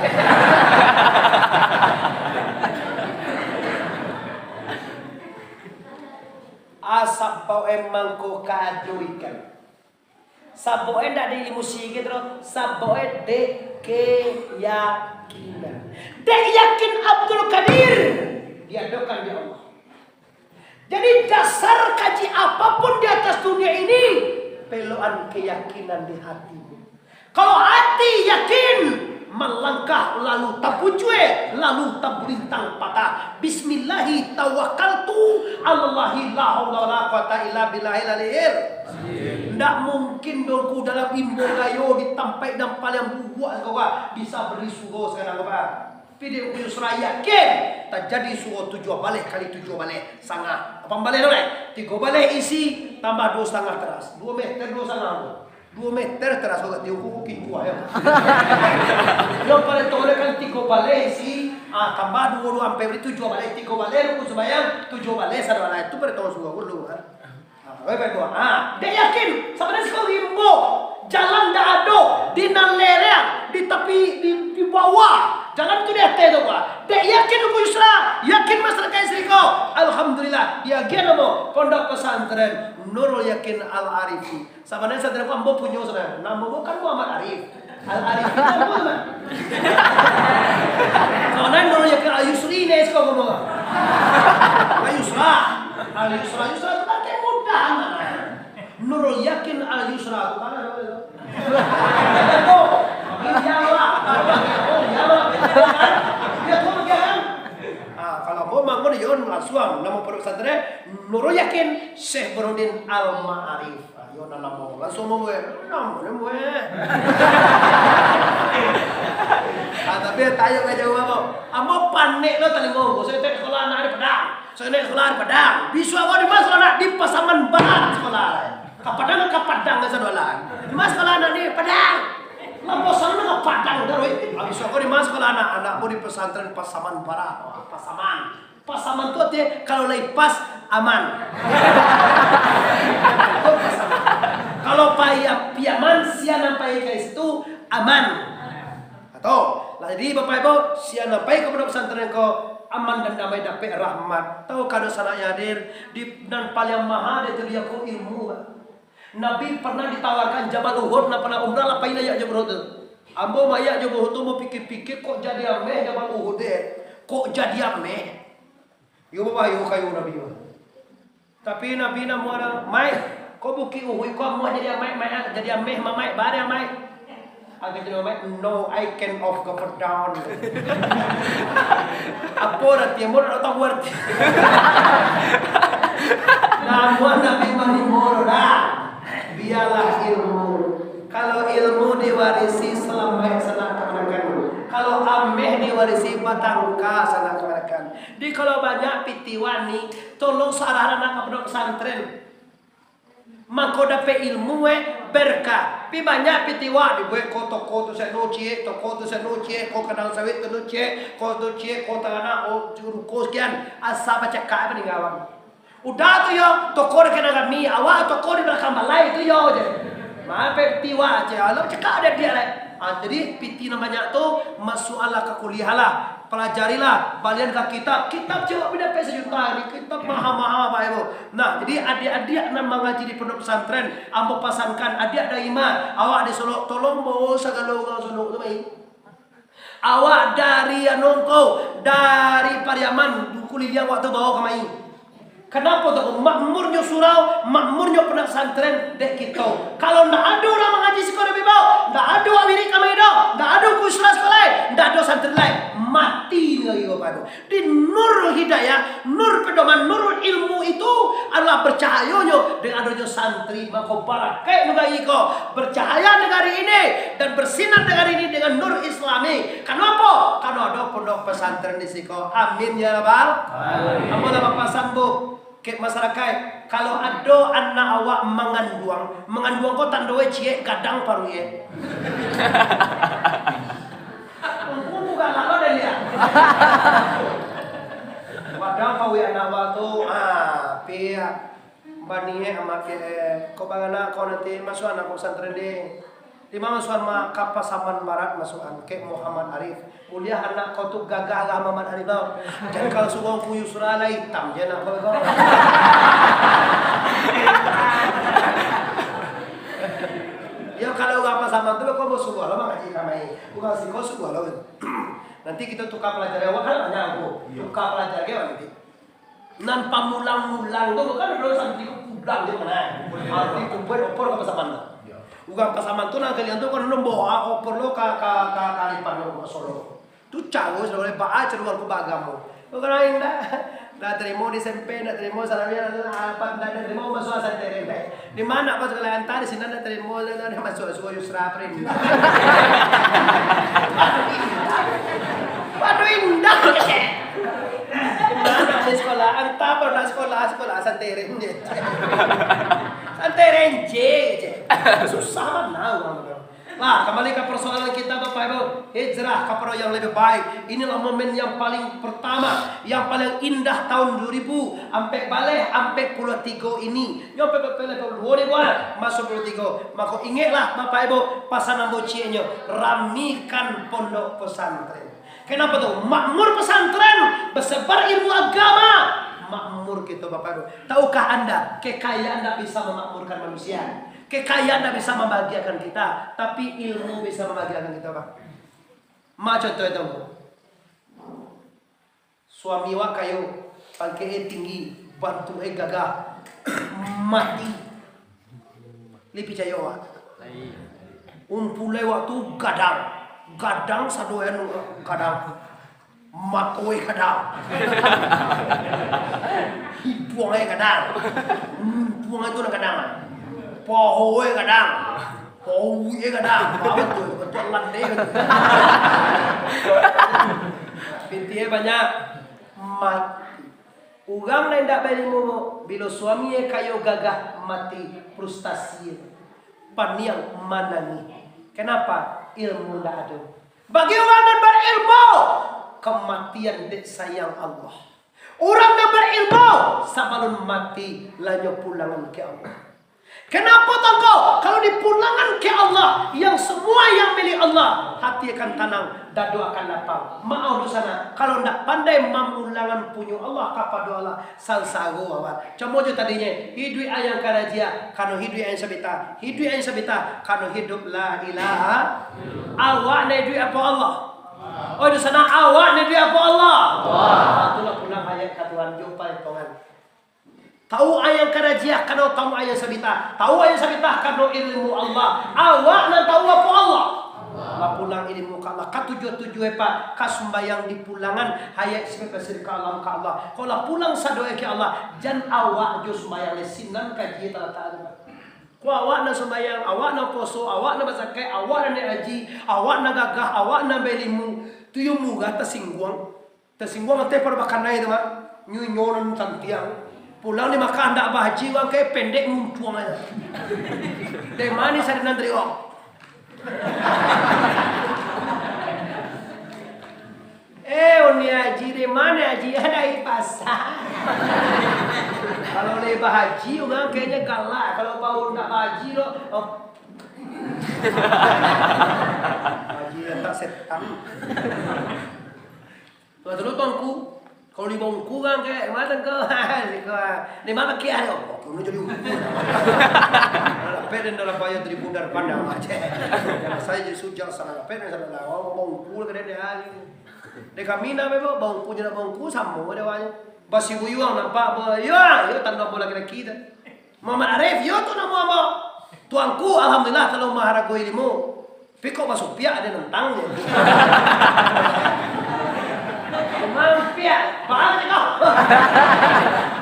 asap bau emang ko kado ikan saboe ndak di ilmu sikit terus saboe dek keyakinan dek yakin Abdul Qadir diadakan di Allah. Jadi dasar kaji apapun di atas dunia ini peluan keyakinan di hatimu. Kalau hati yakin melangkah lalu tak pucue lalu tak berintang patah. Bismillahi tawakkaltu Allahi la haula wala quwata illa billahil aliyil. Tidak mungkin dongku dalam imbo gayo ditampai dan paling buat kau bisa beri suruh sekarang kau. Video Yusra yakin terjadi suruh 7 balik kali 7 balik sangat. Apa balik oleh 3 balik isi tambah 2,5 teras 2 meter 2,5 2 meter teras kau tak diukukin kuah ya. Yang paling tolak kan 3 balik isi tambah 2 sampai 7 balik 3 balik aku sembahyang 7 balik sadar balik itu pada tahun suruh dulu kan. Baik dua. Dia yakin sebenarnya sekolah himbo jalan dak ada di nalerang di tepi di bawah jalan tu dia tahu apa. Dia yakin Abu Yusra, yakin masyarakat istri kau. Alhamdulillah dia gana mo pondok pesantren Nurul Yakin Al Arifi. Sebenarnya pesantren kau ambo punya sana. Nama bukan Muhammad Arif. Al Arifi itu apa? Sebenarnya Nurul Yakin Al Yusri ni sekolah ngomong. Al Yusra itu kan kemudahan. Nurul Yakin Al Yusra itu kan ada itu. Kalau mau bangun yon langsung nama pondok pesantren Nurul Yakin Syekh Burhanuddin Al Ma'arif. Yo nama langsung mau tapi tayo ka jawab mo. Amo panik lo talingo ko. Saya sekolah anak di Padang. Saya sekolah di Padang. Bisu ako di mas sekolah di Pasaman Barat sekolah. Kapadang sa dolan. Di mas sekolah anak di Padang. Lampu sana ke Padang daroy. Habis aku di mas sekolah anak-anakmu di pesantren Pasaman Barat. Pasaman tuh dia kalau lagi pas aman. Kalau piaman siang sampai ke situ aman. Atau jadi Bapak Ibu siang sampai ke pondok pesantren kau aman dan damai dapat rahmat. Tahu kado sananya hadir di dan paling mahal itu dia kau ilmu. Nabi pernah ditawarkan Jabal Uhud, nak pernah umrah lah paina ya Jabal Uhud. Ambo maya Jabal Uhud mau pikir-pikir kok jadi ameh Jabal Uhud kok jadi ameh. Yo Bapak yo kayu Nabi. Tapi Nabi namu ada mai kok buki Uhud kok mau jadi ameh jadi ameh mamai bare ameh. Agak jadi ameh no I can off go down. Apa arti mo atau arti? Namu Nabi mani moro dah. Biarlah ilmu. Kalau ilmu diwarisi selama sana kemenakan. Kalau ameh diwarisi batangka sana kemenakan. Di kalau banyak pitiwani, tolong sarana nak pondok pesantren. Mako dapat ilmu berkah. Pi banyak pitiwa di buat koto saya nocie, koto saya nocie, kau kenal sawit tu nocie, koto cie, kau tangan juru koskian asal baca kaya peninggalan. Udah tuh yo, toko kena kami, awak toko di belakang balai itu yo je. Maaf tiwa aja, lo cekak ada dia lah. Jadi piti namanya tuh masuk ala ke kuliah lah, pelajarilah, balian ke kitab coba beda pesa juta ini, kitab mahal-mahal Pak Ibu. Nah, jadi adik-adik yang mengaji di pondok pesantren, ambo pasangkan adik ada iman, awak di Solo tolong bawa segala orang Solo tu baik. Awak dari Anongko, dari Pariaman, kuliah waktu bawa ke mai. Kenapa tuh makmurnya surau, makmurnya pesantren dek kita. Kalau ndak ada orang mengaji sekolah bebau, ndak ada Amerika maido, ndak ada kusra sekolah, ndak ada santri lain, mati lagi bapak. Di nur hidayah, nur pedoman, nur ilmu itu adalah bercahayanya dengan adanya santri. Maka barakai juga iko bercahaya negari ini dan bersinar negari ini dengan nur Islami. Kenapa? Karena ada pondok pesantren di siko. Amin ya rabbal alamin. Ampun bapak sambu. Ke masyarakat kalau ada anak awak menganduang kau tandoe cie kadang paru ye. Untung bukan lama deh dia. Wadang kau ya anak awak tu pihak baniye sama ke kau bangana kau nanti masuk anak kau santren deh. Di mana masuk anak Kapasaman Barat masukan ke Muhammad Arif. Kuliah anak kau tu gagah Muhammad Arif tau. Jangan kalau suka kuyu surala hitam jangan kau. Ya kalau Kapasaman tu kau mau suka lo mengaji kami. Bukan sih kau suka lo. Nanti kita tukar pelajar awak kan banyak aku. Tukar pelajar ke nanti. Nan pamulang-mulang tu kan ada santri kublang je mana. Arti kumpul opor Kapasaman. Bukan pasaman tu nak kalian tu kan nombawa opor lo kalipan lo Solo. Tu cawo sudah baca ceruan ku bagamu. Bukan lain dah terima di SMP, dah terima salahnya apa dah terima masuk asal terima. Di mana pas kalian tadi sini dah terima dah masuk Yusra Prim. Waduh indah. Mana di sekolah entah pernah sekolah santerin je. Santerin je. Susah mana orang. Nah, kembali ke persoalan kita Bapak Ibu. Hijrah ke perau yang lebih baik. Inilah momen yang paling pertama, yang paling indah tahun 2000 sampai balik sampai Pulau Tigo ini. Nyampe masuk Pulau Tigo. Maka ingatlah Bapak Ibu pasangan bocinya ramikan pondok pesantren. Kenapa tuh? Makmur pesantren, bersebar ilmu agama. Makmur gitu Bapak Ibu. Tahukah Anda, kekayaan tidak bisa memakmurkan manusia. Kekayaan tidak bisa membahagiakan kita, tapi ilmu bisa membahagiakan kita, Pak. Ma contoh itu. Suami wa kayo, pangke tinggi, bantu gagah, mati. Lipi cayo wa. Umpulai waktu gadang sadoyan gadang. Makoi kadang, buangnya kadang, buang itu nak kadang, pohoi kadang, bawa tu betul landai. Pintinya banyak mati. Ugang lain tak beri mu, bila suami kayo gagah mati frustasi, paniang manani. Kenapa? Ilmu tak ada. Bagi orang yang berilmu, kematian dek sayang Allah. Orang yang berilmu sebelum mati lanjut pulangan ke Allah. Kenapa tangkau? Kalau dipulangan ke Allah, yang semua yang milik Allah, hati akan tenang, dadu akan lapang. Mau di sana. Kalau tidak pandai memulangan punya Allah, kapa doa Allah salsago awak. Cuma je tadinya hidup ayang karajia, kanu hidup ayang sabita, hidup ayang sabita, kanu hidup la ilaha. Awak na hidup apa Allah? Oh di sana awak ni dia apa Allah? Itulah pulang ayat katuan jumpa tongan. Tahu ayat karajiah kalau tahu ayat sabita. Tahu ayat sabita kalau ilmu Allah. Awak nan tahu apa Allah? Allah pulang ilmu ke Allah. Katujuh-tujuh pak kasumbayang di pulangan hayat spesial ke alam ke Allah. Kalau pulang sadoe ke Allah, jan awak jo sembayang lesinan kaji tata. Ku awak na sembayang, awak na poso, awak na basakai, awak na haji, awak na gagah, awak na belimu. Tu yung muga tasingguang. Tasingguang ate perbakan na itu mah. Nyunyonan santiang. Pulang ni makan dak bahaji wang kayak pendek muntuang aja. Dari mana saya nandri wang? Oni haji dari mana haji ada di pasar. Kalau le bahaji orang kayaknya galak. Kalau bau nak bahaji lo. Haji tak setan. Tuan dulu tuanku. Kalau di bongku kan kayak mana kau? Di mana kia lo? Kau ni jadi ukur. Peden dalam bayar dari budar pandang aja. Saya jadi sujang sana. Peden sana lah. Bongku kan dia hari. Di kami na bebo bongku jadi bongku sama ada banyak. Basi buyuang nampak apa? Yo tanda bola kita. Muhammad Arif, yo tu nama apa? Tuanku, alhamdulillah kalau maharago ilmu. Tapi kok masuk pihak ada nentangnya. Memang pihak, bahasa kau.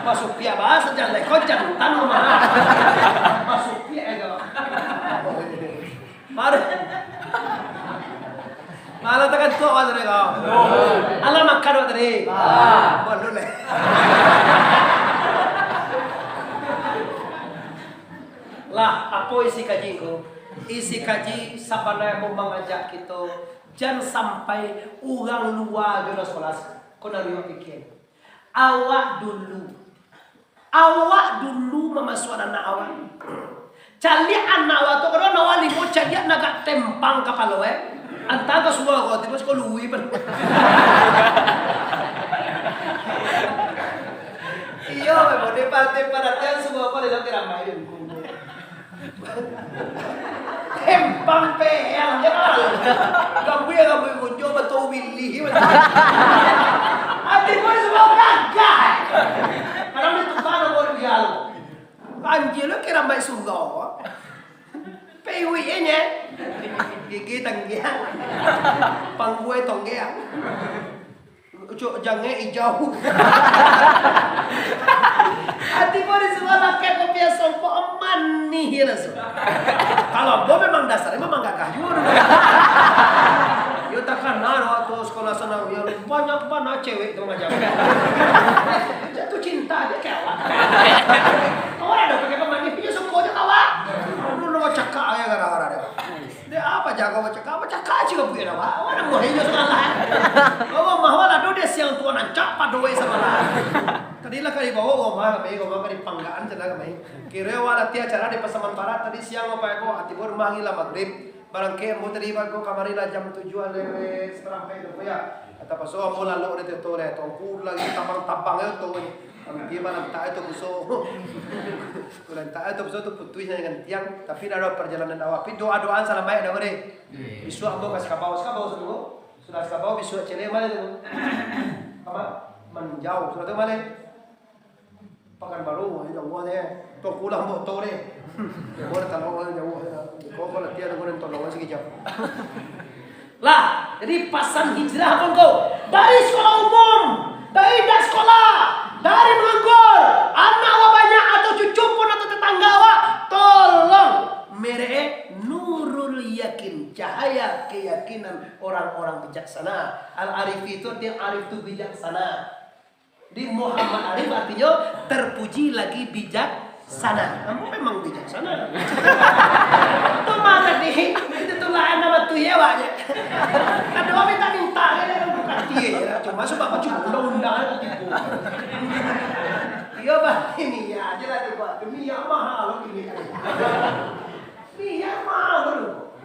Masuk pihak bahasa jangan lekot jangan nentang mahar. Masuk pihak kau. Mari. Malah tekan tua kau tadi kau. Allah makan kau tadi. Boleh le. Lah, apa isi kaji ko? Isi kaji sabana yang mengajak kita jangan sampai orang luar jodoh sekolah. Kau nak pikir. Awak dulu memasuk anak awak. Cali anak awak tu kalau awak limu cari nak tempang kapal awak. Antara semua kau tiba sekolah lui pen. Iyo, memang di partai perhatian semua kau lihat ramai dulu. Tempang peyang jangan. Kamu kunjung betul willy. Hati pun semua gagal. Kalau ni tukar nombor dial. Anjir lo kira baik sungguh. Pewi nya. Gigi tanggiang. Panggue tonggiang. Ucuk jangan hijau. Hati pun semua rakyat kopi sopo aman nih langsung. Kalau gue memang dasarnya memang gak kajur. Yo takkan waktu sekolah sana ya banyak cewek itu macam. Jatuh cinta aja kawan. Kau ada pakai pemanis punya suku aja kawan. Lu mau cakap aja gara-gara dia. Dia apa jaga mau cakap juga punya apa? Orang mau hijau segala. Kau mau lah do dia siang tuan ancak padoe sama lah. Tadi lah kali bawa goma kali panggaan cina kami. Kira wala tia cara di Pasaman Barat tadi siang apa ko ati bor manggil maghrib. Barang ke mo tadi bago kamari la jam 7 ale serampai do ya. Kata paso mo lalu de tore to pur lagi tabang itu. Kami dia mana tak itu buso. Kalau tak itu buso tu putuisnya dengan tiang tapi ada perjalanan awak. Tapi doa-doaan salam baik dah boleh. Bisu ambo kas kabau semua. Sudah kabau bisu cele mana tu. Apa menjauh sudah tu mana. Pakan baru ini jauh deh. To pulang motor deh. Boleh tolong jauh. Kau kalau tiada boleh tolong lagi jauh. Lah, jadi pasan hijrah pun kau dari sekolah umum, dari sekolah, dari menganggur, anak awak banyak atau cucu pun atau tetangga awak, tolong mere nurul yakin, cahaya keyakinan orang-orang bijaksana. Al-Arif itu dia arif itu bijaksana. Di Muhammad Arif artinya terpuji lagi bijaksana. Kamu memang bijaksana. Itu mana di itu tuh lain nama tuh ya wajah. Ada orang minta kan bukan dia. Cuma sebab cuma undang-undang tipu. Iya bah ini ya jelas itu bah demi yang mahal ini kan. Ini yang mahal loh.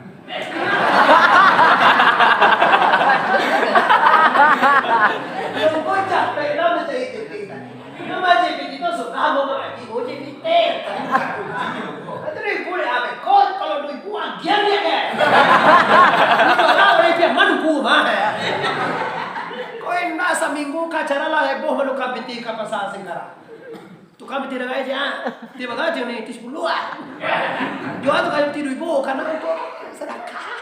Yang kau capek nama jadi kita. Nama jadi kita sudah mau mengaji, mau jadi teh. Tapi boleh apa? Kau kalau ibu agian ya kan? Kalau orang dia manku mah. Kau enggak seminggu kacara lah heboh menuka piti kapasa singkara. Tu kami tidak aja, tiba gaji ni 10 ah. Jual tu kami tidur ibu karena untuk sedekah.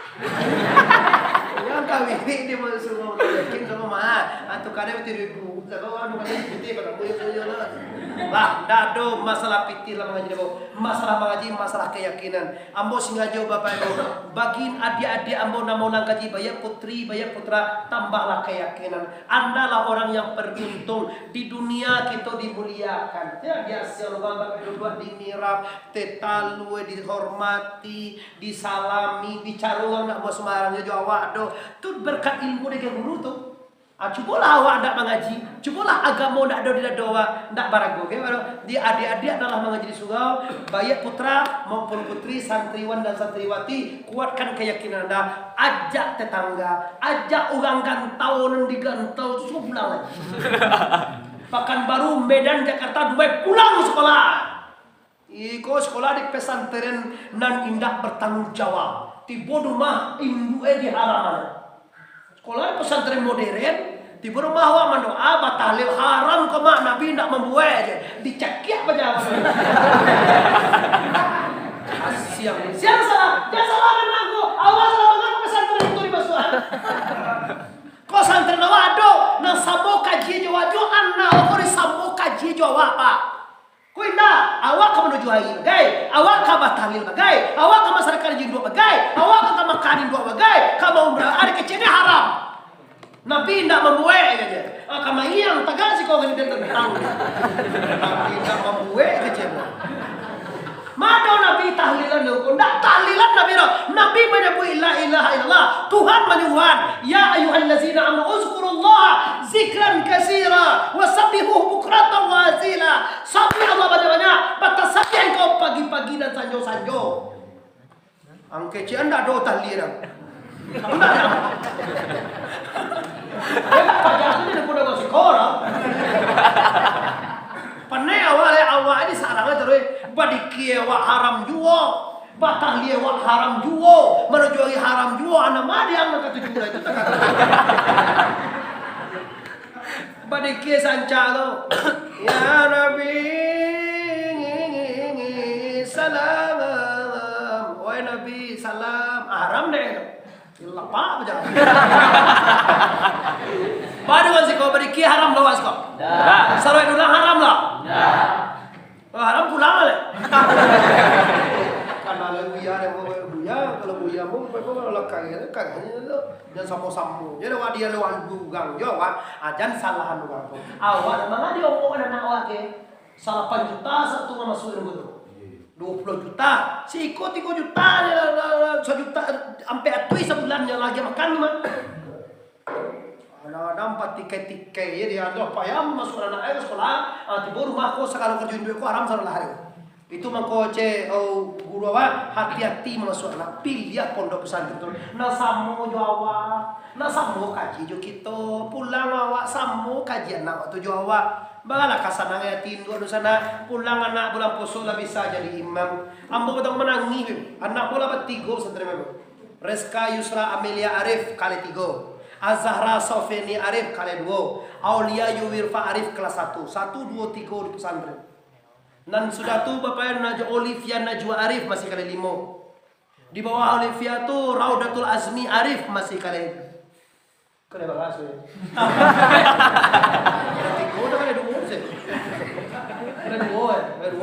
Yang kami ini mau suruh yakin sama mah, atau kadang tidur ibu, kalau anu kami piti pada boleh lah. Lah, dado masalah piti lah mengaji debo, masalah mengaji masalah keyakinan. Ambo singajo bapak ibu, bagin adik-adik ambo namo nang kaji bayar putri bayar putra tambahlah keyakinan. Andalah orang yang beruntung di dunia kita dimuliakan. Ya biasa orang berdua dimirap, tetalu dihormati, disalami, bicara orang nak buat semarangnya jawab do. Tu berkat ilmu dengan guru tu. Cubalah awak nak mengaji, cubalah agama nak ada di doa, nak barago. Di adik-adik adalah mengaji di surau, baik putra maupun putri, santriwan dan santriwati, kuatkan keyakinan anda. Ajak tetangga, ajak orang gantau dan digantau, itu semua pulang lagi. Pekanbaru, Medan, Jakarta, Dubai, pulang sekolah. Iko sekolah di pesantren nan indah bertanggung jawab. Tiba rumah induk di halaman. Sekolah pesantren modern, Tiba rumah awak mendoa batalil haram kok mak Nabi ndak membuat aja. Dicekik aja. Siapa salah? Jangan salahkan aku. Awak salah mengaku pesantren itu dimasukkan. Kok santren awak do nang sambo kaji Jawa do anak aku di sambo kaji Jawa Pak. Kau indah, awak ke menuju hari bagai, awak ke batalil bagai, awak ke masyarakat jinduk bagai, awak ke makanin dua bagai, kamu umrah ada kecilnya haram. Nabi tidak membuat aja. Kama yang tegas sih kau gini tentang. Nabi tidak membuat kecil. Mana Nabi tahlilan hukum? Tidak tahlilan Nabi. Nabi menyebut la ilaha illallah. Tuhan menyuhan. Ya ayyuhallazina amanu uzkurullah zikran katsira wasabbihuhu bukratan wa asila. Sabih Allah banyak-banyak. Batasabih engkau pagi-pagi dan sanjo-sanjo. Ang kecil anda do tahlilan. Pajak ini udah masih korang. Panai awal ini sarangnya terus badikie wa haram juo, batahlie wa haram juo, menuju haram juo, anak madi yang nak tujuh itu tak. Badikie sancalo, ya Nabi salam, wahai Nabi salam, haram deh. Lapa aja. Baru masih kau beri kia haram lawas kau. Saroi dulang haram lah. Haram pulang le. Karena buya yang mau buya, kalau buya mau kalau lekang kagaknya itu dan samu-samu. Jadi wah dia lewat dugang, jo wah ajan salahan dugang. Awak mana dia omong anak awak ke? 8 juta satu masukin betul. 20 juta, si ikut 3 juta, 1 juta, sampai atui sebulannya lagi makan mah. Ada 4 tiket ya dia ada payam masuk anak sekolah, tiba rumah ko sekarang kerjain duit ko haram salah hari. Itu mangko guru awak hati-hati masuk anak pilih pondok pesantren itu. Na samu Jawa, na samu kaji jo kita, pulang awak samu kajian awak tu Jawa. Bagalah kasana yatin dua sana pulang anak bulan puasa lah bisa jadi imam. Ambo betang menangi anak bola bertiga santri memang. Reska Yusra Amelia Arif kali 3. Azahra Sofeni Arif kali 2. Aulia Yuwirfa Arif kelas 1. 1 2 3 di pesantren. Dan sudah tu Bapak Najwa Olivia Najwa Arif masih kali 5. Di bawah Olivia tu Raudatul Azmi Arif masih kali. Kali bagas ya. Udah kali 2 sih. Kali 2 kali 2.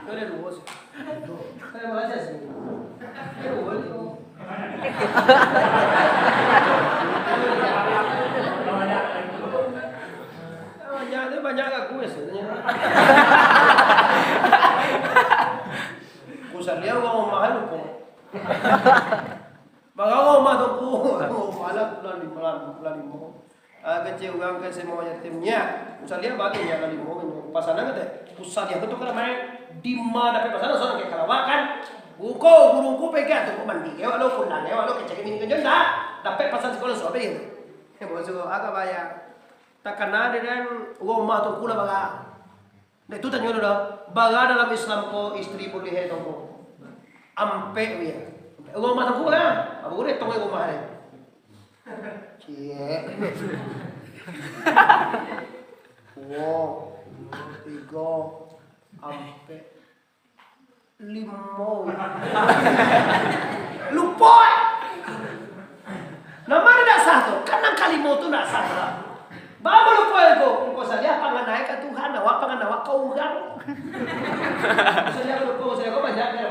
Kali 2 sih. Kali bagas sih. Kali 2 itu. Banyak aku sih. Kusalia uang mahal kok. Bagaimana rumah tu malam bulan lima. Kecil orang ke semua yatimnya. Usalia baginya kali lima. Pasangan kata. Usalia tu kalau main di mana dapat pasangan soalnya kayak kalawak kan. Guruku pegang tu mandi. Ewa lo pulang, ewa lo kecil ini kerja dah. Dapat pasangan sekolah soal itu. Bosku agak bayar. Tak kena dengan rumah tu kula baga. Nah itu tanya dulu. Baga dalam Islam ko istri boleh hetong ko. Ampe dia. Rumah tu kula. Abu boleh tong rumah dia. Cie. Wow. 3 ampe 5. Lupa. Nama tidak satu. Karena kalimat tu tidak satu. Bapak lupa aku saja pangan naik ke Tuhan, awak pangan awak kau kan. Saya lupa saya kau banyak kan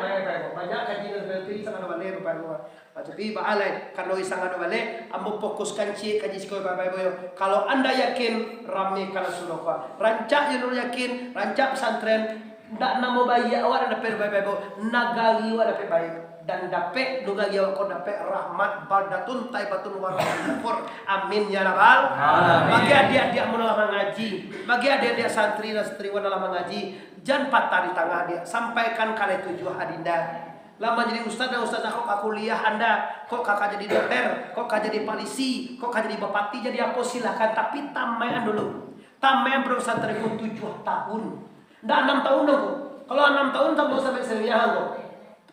banyak kajian berarti sangat balik bapak. Tapi baalai kalau sangat balik, ambo fokuskan kaji sekolah bapak ibu. Kalau anda yakin ramai kalau suloka, rancak yang yakin, rancak pesantren, ndak namo bayi awak ada bapak ibu, nagari awak ada baik. Dan dapat nuga awak kau dapat rahmat baldatun taibatun warahmatun. Amin ya rabbal alamin. Bagi adik-adik menalah mengaji, bagi adik-adik santri dan santriwan dalam mengaji, jangan patah di tengah dia. Sampaikan kali tujuh adinda. Lama jadi ustaz dan ustazah kok kuliah anda, kok kakak jadi dokter, kok kakak jadi polisi, kok kakak jadi bupati, jadi apa silakan. Tapi tamaian dulu. Tamaian pesantren pun 7 tahun. Ndak 6 tahun dong. Kalau 6 tahun sampai serinya kok.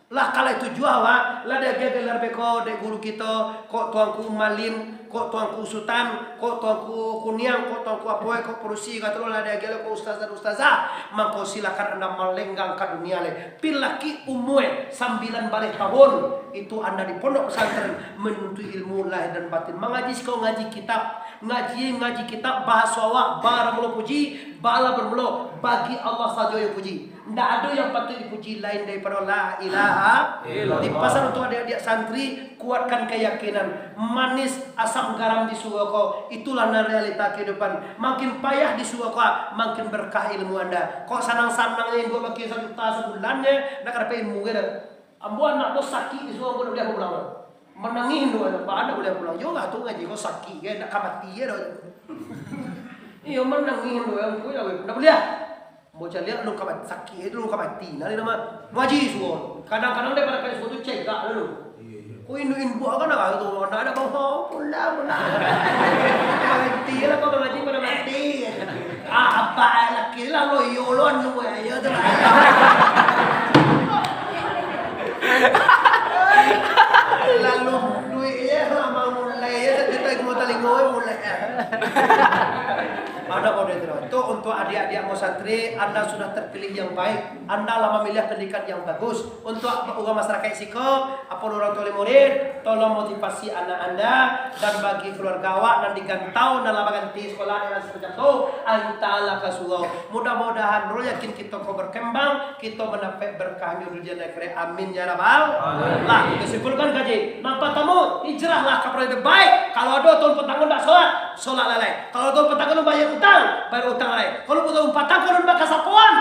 Lah kalau itu jual lah dia gelar beko de guru kita kok tuangku malin kok tuanku usutan, kok tuanku kuniang, kok tuanku apoy, kok perusi, kata lo ada gelo, kok ustazah ustazah, maka silakan anda melenggang ke dunia le. Pilaki umue 9 balik tahun itu anda di pondok pesantren menuntut ilmu lahir dan batin, mengaji kau ngaji kitab, ngaji kitab bahasa awak, bara mula puji, bala bermula bagi Allah saja yang puji. Tidak ada yang patut dipuji lain daripada la ilaha illallah. Di pasar untuk adik-adik santri, kuatkan keyakinan. Manis asam garam di surga kau, itulah realita kehidupan. Makin payah di surga kau, makin berkah ilmu anda. Kok sanang-sanangnya gua bagi 1 juta sebulannya, nak ada ilmu gitu. Ambo anak bos sakit di surga kau boleh pulang. Menangin doa, apa anda boleh pulang? Yo nggak tuh ngaji kau sakit, ya nak kamati ya doa. Iya menangin doa, aku ya gue, boleh ya? Mau cari lihat lu kabat sakit itu lu kabati nari nama ngaji suon kadang-kadang dia pada kayak suatu cek gak lu kau induin buah kan agak tuh ada bau pulang mati lah kau ngaji pada mati apa laki lah lo yolon lu ya tuh lalu duitnya lama mulai ya kita mau talingoy mulai ada kode itu untuk adik-adik mau santri, anda sudah terpilih yang baik, anda lah memilih pendidikan yang bagus. Untuk masyarakat Siko, apa orang tua murid, tolong motivasi anak anda dan bagi keluarga awak dan digantau dalam ganti sekolah dan seperti itu, antara kasulau. Mudah-mudahan dulu yakin kita kau berkembang, kita mendapat berkahnya dunia negeri. Amin ya rabbal. Lah, kita simpulkan kaji. Nampak tamu, hijrahlah ke yang baik. Kalau ada tahun petang tidak sholat lelai. Kalau tahun petang bayar bayar utang lelai. Kalau butuh patang kau bakal sapoan,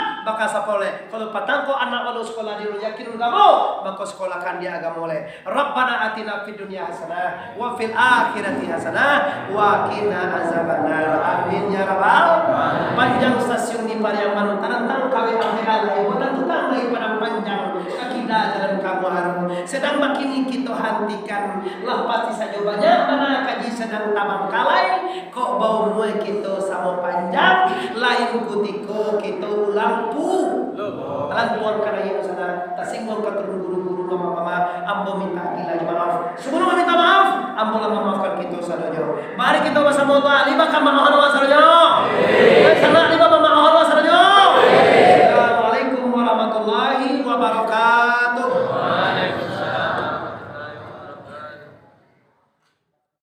kalau patang kau anak walau sekolah di yakin kamu, maka sekolahkan dia agama oleh. Rabbana atina fid dunya hasanah wa fil akhirati hasanah wa qina azabannar. Amin ya rabbal. Panjang stasiun di Pariaman tantang kawe alai bodan tukang daripada panjang akidah jalan kamu harum. Sedang makin kita hentikan lah pasti saja banyak mana kaji sedang tabang kalai kok bau muai kita sama panjang lain kutiko kita ulang pu telan karena yang sana tasinggung ke guru-guru mama-mama ambo minta lagi maaf sebelum minta maaf ambo lah memaafkan kita sadonya mari kita bersama Allah lima kama Allah sadonya salat lima mama Allah sadonya Assalamualaikum warahmatullahi wabarakatuh.